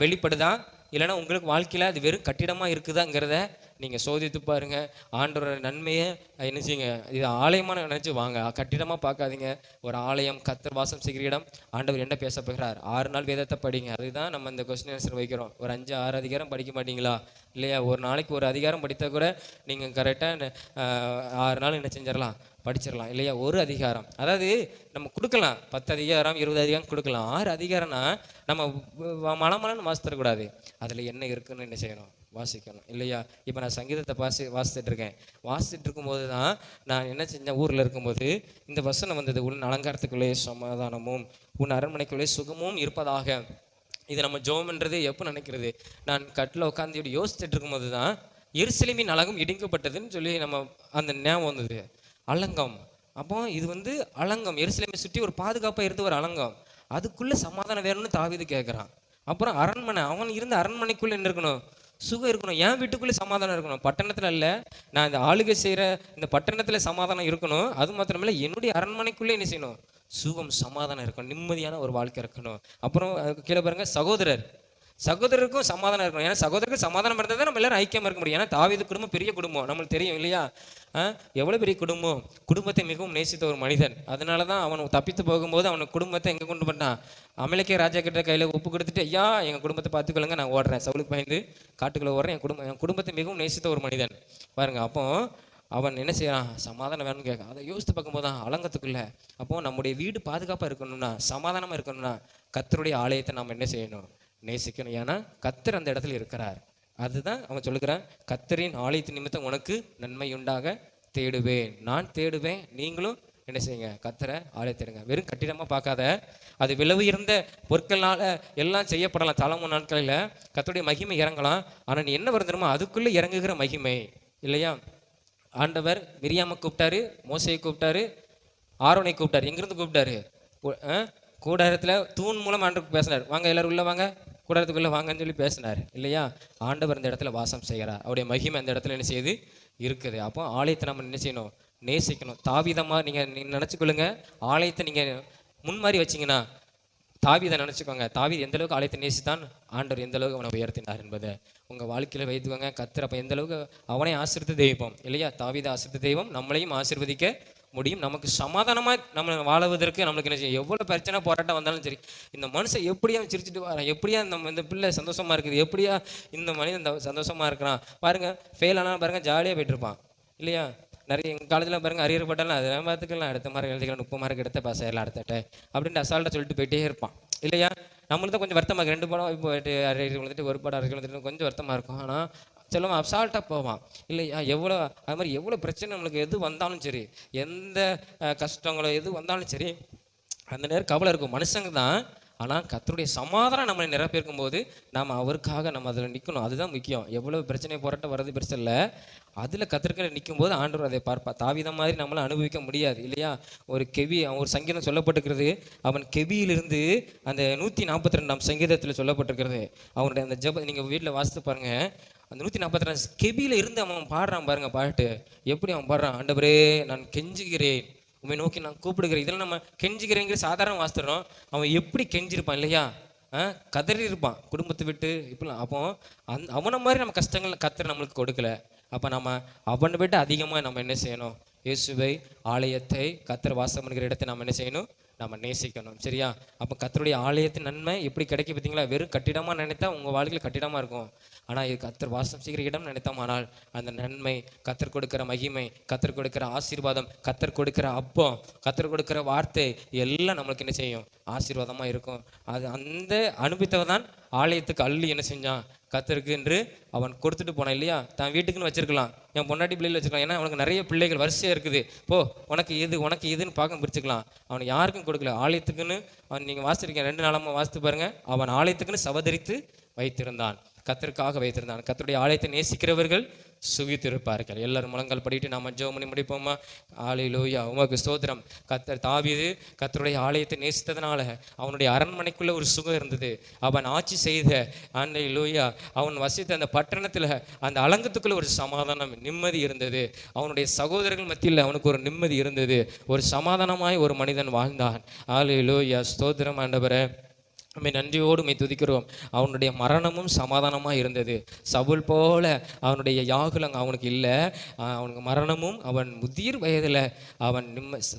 வெளிப்படுதா, இல்லைன்னா உங்களுக்கு வாழ்க்கையில் அது வெறும் கட்டிடமாக இருக்குதாங்கிறத நீங்கள் சோதித்து பாருங்கள். ஆண்டவரோட நன்மையை என்ன செய்யுங்க, இது ஆலயமாக நினச்சி வாங்க, கட்டிடமாக பார்க்காதீங்க. ஒரு ஆலயம், கர்த்தர் வாசம் செய்கிற இடம். ஆண்டவர் என்ன பேச போகிறார்? 6 நாள் வேதத்தை படிங்க. அதுதான் நம்ம இந்த கொஸ்டின் ஆன்சர் வைக்கிறோம். ஒரு 5-6 அதிகாரம் படிக்க மாட்டீங்களா? இல்லையா? ஒரு நாளைக்கு ஒரு அதிகாரம் படித்தா கூட நீங்கள் கரெக்டாக 6 நாள் என்ன செஞ்சிடலாம், படிச்சிடலாம் இல்லையா? ஒரு அதிகாரம், அதாவது நம்ம கொடுக்கலாம் 10 அதிகாரம் 20 அதிகாரம் கொடுக்கலாம். 6 அதிகாரம்னா நம்ம மலமலன்னு வாசித்தரக்கூடாது. அதில் என்ன இருக்குன்னு என்ன செய்யணும்? வாசிக்கணும் இல்லையா? இப்போ நான் சங்கீதத்தை வாசித்துட்டு இருக்கேன். வாசித்துட்டு இருக்கும்போது தான் நான் என்ன செஞ்சேன், ஊரில் இருக்கும்போது இந்த வசனம் வந்தது, உன் அலங்காரத்துக்குள்ளே சமாதானமும் உன் அரண்மனைக்குள்ளே சுகமும் இருப்பதாக. இது நம்ம ஜெபம்ன்றது எப்போ நினைக்கிறது? நான் கட்டில் உட்காந்து இப்படி யோசிச்சுட்டு இருக்கும்போது தான் எருசலேமின் அலங்கம் இடிக்கப்பட்டதுன்னு சொல்லி நம்ம அந்த ஞாபகம் வந்தது. அலங்கம், அப்போ இது அலங்கம், எருசலேமை சுற்றி ஒரு பாதுகாப்பாக இருந்து ஒரு அலங்கம், அதுக்குள்ளே சமாதானம் வேணும்னு தாவீது கேட்குறான். அப்புறம் அரண்மனை, அவன் இருந்த அரண்மனைக்குள்ளே என்ன இருக்கணும்? சுகம் இருக்கணும். என் வீட்டுக்குள்ளே சமாதானம் இருக்கணும், பட்டணத்தில் இல்லை. நான் இந்த ஆளுகை செய்கிற இந்த பட்டணத்தில் சமாதானம் இருக்கணும். அது மாத்திரமில்லை, என்னுடைய அரண்மனைக்குள்ளே என்ன செய்யணும்? சுகம் சமாதானம் இருக்கணும், நிம்மதியான ஒரு வாழ்க்கை இருக்கணும். அப்புறம் கீழே பாருங்க, சகோதரருக்கும் சமாதானம் இருக்கணும். ஏன்னா சகோதரருக்கு சமாதானம் இருந்தால் தான் நம்ம எல்லாரும் ஐக்கியமாக இருக்க முடியும். ஏன்னா தாவீது குடும்பம் பெரிய குடும்பம், நம்மளுக்கு தெரியும் இல்லையா? எவ்வளோ பெரிய குடும்பம், குடும்பத்தை மிகவும் நேசித்த ஒரு மனிதன். அதனால தான் அவன் தப்பித்து போகும்போது அவன் குடும்பத்தை எங்கே கொண்டு பண்ணான்? அமலேக்கிய ராஜா கிட்ட கையில் ஒப்பு கொடுத்துட்டு, ஐயா எங்கள் குடும்பத்தை பார்த்துக்கொள்ளுங்க, நான் ஓடுறேன், சவுலுக்கு பயந்து காட்டுக்குள்ளே ஓடுறேன், என் குடும்பத்தை மிகவும் நேசித்த ஒரு மனிதன் பாருங்க. அப்போ அவன் என்ன செய்யறான்? சமாதானம் வேணும்னு கேட்க. அதை யோசித்து பார்க்கும்போது தான் அலங்கத்துக்குள்ள, அப்போ நம்முடைய வீடு பாதுகாப்பாக இருக்கணும்னா, சமாதானமாக இருக்கணும்னா கர்த்தருடைய ஆலயத்தை நாம் என்ன செய்யணும்? நேசிக்கணும். ஏன்னா கர்த்தர் அந்த இடத்துல இருக்கிறார். அதுதான் அவன் சொல்லுகிறான், கர்த்தரின் ஆலயத்தின் நிமித்தம் உனக்கு நன்மை உண்டாக தேடுவேன், நான் தேடுவேன். நீங்களும் என்ன செய்யுங்க? கர்த்தரை ஆலயத்திடுங்க. வெறும் கட்டிடமா பார்க்காத. அது விலை உயர்ந்த பொருட்கள்னால எல்லாம் செய்யப்படலாம். தலைமுறை நாட்களில் கர்த்தருடைய மகிமை இறங்கலாம். ஆனால் நீ என்ன வருந்துருமோ அதுக்குள்ளே இறங்குகிற மகிமை இல்லையா? ஆண்டவர் மிரியாமை கூப்பிட்டாரு, மோசையை கூப்பிட்டாரு, ஆரோனை கூப்பிட்டாரு. எங்கிருந்து கூப்பிட்டாரு? கூடாரத்தில் தூண் மூலம் ஆண்டவருக்கு பேசினார். வாங்க எல்லாரும் உள்ள வாங்க, கூடாரத்துக்குள்ளே வாங்கன்னு சொல்லி பேசினார் இல்லையா? ஆண்டவர் இந்த இடத்துல வாசம் செய்கிறார். அவருடைய மகிமை அந்த இடத்துல என்ன செய்யுது? இருக்குது. அப்போ ஆலயத்தை நம்ம என்ன செய்யணும்? நேசிக்கணும். தாவீதமாக நீங்கள் நினச்சிக்கொள்ளுங்க. ஆலயத்தை நீங்கள் முன்மாதிரி வச்சிங்கன்னா தாவீதை நினச்சிக்கோங்க. தாவீது எந்த அளவுக்கு ஆலயத்தை நேசித்தான், ஆண்டவர் எந்த அளவுக்கு அவனை உயர்த்தினார் என்பதை உங்கள் வாழ்க்கையில் வைத்துக்கோங்க. கர்த்தர் அப்போ எந்த அளவுக்கு அவனை ஆசீர்வதித்த தெய்வம் இல்லையா? தாவீதை ஆசீர்வதித்த தெய்வம் நம்மளையும் ஆசீர்வதிக்க முடியும். நமக்கு சமாதானமாக நம்ம வாழுவதற்கு நம்மளுக்கு என்ன செய்யும்? எவ்வளோ பிரச்சனை போராட்டம் வந்தாலும் சரி, இந்த மனுஷன் எப்படியா சிரிச்சுட்டு வரான், எப்படியா இந்த பிள்ளை சந்தோஷமாக இருக்குது, எப்படியா இந்த மனிதன் சந்தோஷமாக இருக்கிறான் பாருங்க. ஃபெயில் ஆனால் பாருங்க ஜாலியாக போயிட்டு இருப்பான் இல்லையா? நிறைய எங்கள் காலேஜில் பாருங்கள் அரியர் பட்டாலும் அதெல்லாம் பார்த்துக்கலாம், அடுத்த மார்க் எழுதிக்கலாம், 30 மார்க் எடுத்த பாஸ் ஆயிடலாம் அடுத்தட்ட அப்படின்ட்டு அசால்ட்டாக சொல்லிட்டு போயிட்டே இருப்பான் இல்லையா? நம்மளுக்கு தான் கொஞ்சம் வருத்தமாக இருக்குது. 2 படம் இப்போ அரியர் வந்துட்டு 1 படம் அரியர் வந்துட்டு கொஞ்சம் வருத்தமாக இருக்கும். ஆனால் செல்லவன் அசால்ட்டாக போவான் இல்லையா? எவ்வளோ அது மாதிரி எவ்வளோ பிரச்சனை நம்மளுக்கு எது வந்தாலும் சரி, எந்த கஷ்டங்களோ எது வந்தாலும் சரி, அந்த நேரம் கவலை இருக்கும். மனுஷங்க தான். ஆனால் கர்த்தருடைய சமாதானம் நம்மளை நிரப்பியிருக்கும் போது நாம் அவருக்காக நம்ம அதில் நிற்கணும். அதுதான் முக்கியம். எவ்வளோ பிரச்சனை போராட்டம் வர்றது பெருசு இல்லை, அதில் கர்த்தருக்குள்ள நிற்கும் போது ஆண்டவர் அதை பார்ப்பா. தாவீதை மாதிரி நம்மளால் அனுபவிக்க முடியாது இல்லையா? ஒரு சங்கீதம் சொல்லப்பட்டிருக்கிறது. அவன் கெபியிலிருந்து அந்த 142ஆம் சங்கீதத்தில் சொல்லப்பட்டிருக்கிறது. அவனுடைய அந்த ஜெபம் நீங்கள் வீட்டில் வாசித்து பாருங்க. அந்த 142 கெபியில இருந்து அவன் பாடுறான் பாருங்க பாட்டு. எப்படி அவன் பாடுறான்? ஆண்டவரே நான் கெஞ்சுகிறேன், உண்மை நோக்கி நான் கூப்பிடுகிறேன். இதெல்லாம் நம்ம கெஞ்சுகிறேங்கிற சாதாரண வாசித்துறோம். அவன் எப்படி கெஞ்சிருப்பான் இல்லையா? கதறி இருப்பான் குடும்பத்தை விட்டு இப்படிலாம். அப்போ அவனை மாதிரி நம்ம கஷ்டங்கள் கர்த்தர் நம்மளுக்கு கொடுக்கல. அப்போ நம்ம அவனை விட்டு அதிகமாக நம்ம என்ன செய்யணும்? இயேசுவை, ஆலயத்தை, கர்த்தர் வாசம் பண்ணுகிற இடத்தை நம்ம என்ன செய்யணும்? நம்ம நேசிக்கணும். சரியா? அப்போ கர்த்தருடைய ஆலயத்தின் நன்மை எப்படி கிடைக்கும் பார்த்தீங்களா? வெறும் கட்டிடமாக நினைத்தா உங்கள் வாழ்க்கையில் கட்டிடமாக இருக்கும். ஆனால் இது கர்த்தர் வாசம் செய்கிற இடம் நினைத்தோமானால் அந்த நன்மை, கர்த்தர் கொடுக்கிற மகிமை, கர்த்தர் கொடுக்கிற ஆசீர்வாதம், கர்த்தர் கொடுக்கிற அப்பம், கர்த்தர் கொடுக்கிற வார்த்தை எல்லாம் நம்மளுக்கு என்ன செய்யும்? ஆசீர்வாதமாக இருக்கும். அது அந்த அனுபவத்தை தான் ஆலயத்துக்கு அள்ளி என்ன செஞ்சான்? கர்த்தருக்கு என்று அவன் கொடுத்துட்டு போனான் இல்லையா? தான் வீட்டுக்குன்னு வச்சிருக்கலாம், என் பொண்டாட்டி பிள்ளைகள் வச்சுக்கலாம். ஏன்னா அவனுக்கு நிறைய பிள்ளைகள் வரிசையாக இருக்குது. போ உனக்கு இதுன்னு பார்க்க பிரிச்சுக்கலாம். அவன் யாருக்கும் கொடுக்கல. ஆலயத்துக்குன்னு அவன், நீங்கள் வாசிருக்கேன் 2 நாளாக வாசித்து பாருங்க, அவன் ஆலயத்துக்குன்னு சவதரித்து வைத்திருந்தான், கர்த்தருக்காக வைத்திருந்தான். கர்த்தருடைய ஆலயத்தை நேசிக்கிறவர்கள் சுகித்திருப்பார்கள். எல்லாரும் முழங்கால் படிட்டு நாம ஜெபம் பண்ணி முடிப்போமா? ஹல்லேலூயா, உமக்கு ஸ்தோத்திரம். தாவீது கர்த்தருடைய ஆலயத்தை நேசித்ததனால அவனுடைய அரண்மனைக்குள்ள ஒரு சுகம் இருந்தது. அவன் ஆட்சி செய்த ஹல்லேலூயா அவன் வசித்த அந்த பட்டணத்துல அந்த அலங்கத்துக்குள்ள ஒரு சமாதானம், நிம்மதி இருந்தது. அவனுடைய சகோதரர்கள் மத்தியில் அவனுக்கு ஒரு நிம்மதி இருந்தது. ஒரு சமாதானமாய் ஒரு மனிதன் வாழ்ந்தான். ஹல்லேலூயா, ஸ்தோத்திரம் ஆண்டவரே. நம்ம நன்றியோடு துதிக்கிறோம். அவனுடைய மரணமும் சமாதானமாக இருந்தது. சவுல் போல அவனுடைய யாகுலம் அவனுக்கு இல்லை. அவனுக்கு மரணமும் அவன் முதிர் வயதில் அவன்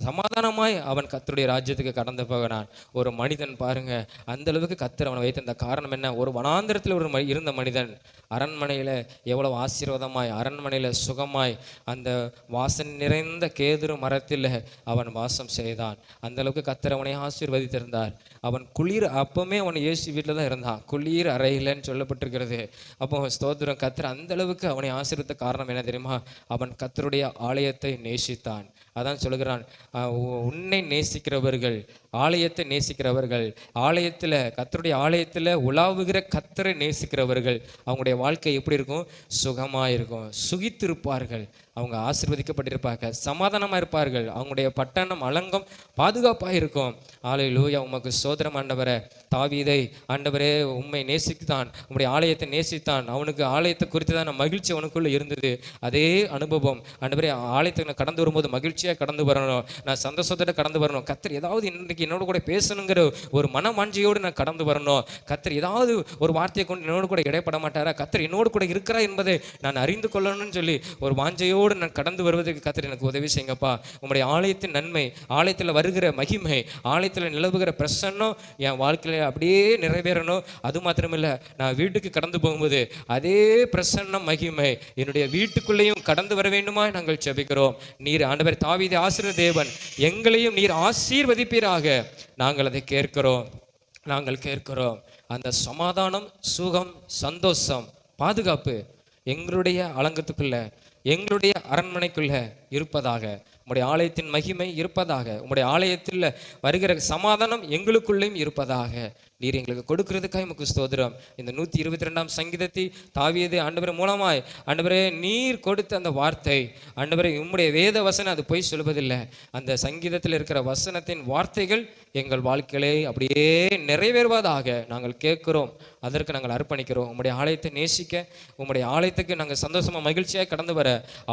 சமாதானமாய் அவன் கர்த்தருடைய ராஜ்யத்துக்கு கடந்து போகிறான். ஒரு மனிதன் பாருங்க, அந்த அளவுக்கு கர்த்தர் அவனை வைத்திருந்த காரணம் என்ன? ஒரு வனாந்திரத்தில் இருந்த மனிதன் அரண்மனையில் எவ்வளவு ஆசீர்வாதமாய், அரண்மனையில் சுகமாய், அந்த வாசனை நிறைந்த கேதுரு மரத்தில் அவன் வாசம் செய்தான். அந்த அளவுக்கு கர்த்தர் அவனை ஆசீர்வதித்திருந்தார். அவன் குளிர் அப்பமே அவன் இயேசு வீட்டில் தான் இருந்தான், குளிர் அறையிலன்னு சொல்லப்பட்டிருக்கிறது. அப்போ ஸ்தோத்திரம், கர்த்தர் அந்த அளவுக்கு அவனை ஆசீர்வதித்த காரணம் என்ன தெரியுமா? அவன் கர்த்தருடைய ஆலயத்தை நேசித்தான். அதான் சொல்லுகிறான், உன்னை நேசிக்கிறவர்கள், ஆலயத்தை நேசிக்கிறவர்கள், ஆலயத்தில் கர்த்தருடைய ஆலயத்தில் உலாவுகிற கர்த்தரை நேசிக்கிறவர்கள், அவங்களுடைய வாழ்க்கை எப்படி இருக்கும்? சுகமாக இருக்கும், சுகித்திருப்பார்கள், அவங்க ஆசீர்வதிக்கப்பட்டிருப்பாங்க, சமாதானமாக இருப்பார்கள், அவங்களுடைய பட்டணம் அலங்கம் பாதுகாப்பாக இருக்கும். ஹல்லேலூயா, உமக்கு ஸ்தோத்திரம் ஆண்டவரே. தாவீதை ஆண்டவரே உம்மை நேசித்தான், உம்முடைய ஆலயத்தை நேசித்தான். அவனுக்கு ஆலயத்தை குறித்து தான் மகிழ்ச்சி அவனுக்குள்ள இருந்தது. அதே அனுபவம் ஆண்டவரே, ஆலயத்தை நான் கடந்து வரும்போது மகிழ்ச்சியாக கடந்து வரணும், நான் சந்தோஷத்தோட கடந்து வரணும். கர்த்தர் ஏதாவது இன்றைக்கு என்னோட கூட பேசணுங்கிற ஒரு மனவாஞ்சையோடு நான் கடந்து வரணும். கர்த்தர் ஏதாவது ஒரு வார்த்தையை கொண்டு என்னோடு கூட இடைப்பட மாட்டாரா? கர்த்தர் என்னோடு கூட இருக்கிறார் என்பதை நான் அறிந்து கொள்ளணும்னு சொல்லி ஒரு வாஞ்சையோடு நான் கடந்து வருவதற்கு கர்த்தர் எனக்கு உதவி செய்யுங்கப்பா. உங்களுடைய ஆலயத்தின் நன்மை, ஆலயத்தில் வருகிற மகிமை, ஆலயத்தில் நிலவுகிற பிரசன்னம் என் வாழ்க்கையில் அப்படியே நிறைவேறணும். அது மாத்திரமில்லை, நான் வீட்டுக்கு கடந்து போகும்போது அதே பிரசன்னம், மகிமை என்னுடைய வீட்டுக்குள்ளேயும் கடந்து வர வேண்டுமா நாங்கள் ஜெபிக்கிறோம். நீர் ஆண்டவர் தாவீதை ஆசீர்வதித்த தேவன், எங்களையும் நீர் ஆசீர்வதிப்பீராக. நாங்கள் அதை நாங்கள் கேட்கிறோம். அந்த சமாதானம், சுகம், சந்தோஷம், பாதுகாப்பு எங்களுடைய அலங்கத்துக்குள்ள, எங்களுடைய அரண்மனைக்குள்ள இருப்பதாக. உம்முடைய ஆலயத்தின் மகிமை இருப்பதாக. உம்முடைய ஆலயத்தில் வருகிற சமாதானம் எங்களுக்குள்ளேயும் இருப்பதாக. நீர் எங்களுக்கு கொடுக்கிறதுக்காக உமக்கு ஸ்தோத்திரம். இந்த 122ஆம் சங்கீதத்தை தாவீது ஆண்டவரே மூலமாய் ஆண்டவரே நீர் கொடுத்த அந்த வார்த்தை, ஆண்டவரே உம்முடைய வேத வசனம் அது போய் சொல்வதில்லை. அந்த சங்கீதத்தில் இருக்கிற வசனத்தின் வார்த்தைகள் எங்கள் வாழ்க்கையிலே அப்படியே நிறைவேறுவதாக நாங்கள் கேட்கிறோம். அதற்கு நாங்கள் அர்ப்பணிக்கிறோம். உம்முடைய ஆலயத்தை நேசிக்க, உம்முடைய ஆலயத்துக்கு நாங்கள் சந்தோஷமாக மகிழ்ச்சியாக கடந்து வர,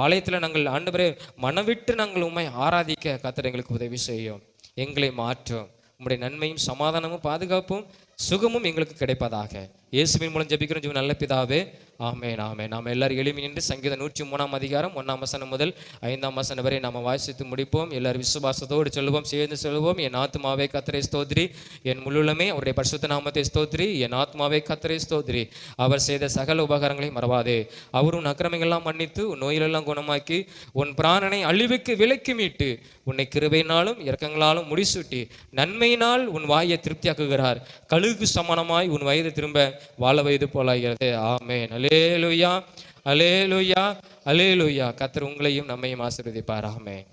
ஆலயத்தில் நாங்கள் ஆண்டவரே மனவிட்டு நாங்கள் உம்மை ஆராதிக்க கர்த்தர் எங்களுக்கு உதவி செய்யும். எங்களை மாற்றும். உம்முடைய நன்மையும் சமாதானமும் பாதுகாப்பும் சுகமும் எங்களுக்கு கிடைப்பதாக. இயேசுவின் மூலம் ஜெபிக்கிறோம் ஜீவன் நல்ல பிதாவே, ஆமென் ஆமென். நாம் எல்லாரும் எளிமை நின்று சங்கீதம் 103ஆம் அதிகாரம் 1ஆம் வசனம் முதல் 5ஆம் வசனம் வரை நாம் வாசித்து முடிப்போம். எல்லாரும் விசுவாசத்தோடு சொல்லுவோம், சேர்ந்து சொல்லுவோம். என் ஆத்துமாவே கர்த்தரை ஸ்தோத்திரி, என் முழுமே அவருடைய பரிசுத்த நாமத்தை ஸ்தோத்திரி. என் ஆத்மாவே கர்த்தரை ஸ்தோத்திரி, அவர் செய்த சகல உபகாரங்களையும் மறவாதே. அவர் உன் அக்கிரமங்களெல்லாம் மன்னித்து, உன் நோயிலெல்லாம் குணமாக்கி, உன் பிராணனை அழிவுக்கு விலக்கி மீட்டு, உன்னை கிருபையினாலும் இரக்கங்களாலும் முடிசூட்டி, நன்மையினால் உன் வாயை திருப்தியாக்குகிறார். கழுகு சமானமாய் உன் வயது திரும்ப வாழ வயது போலாகிறது. ஆமென். அல்லேலூயா, அல்லேலூயா, அல்லேலூயா. கர்த்தர் உங்களையும் நம்மையும் ஆசீர்வதிப்பார். ஆமென்.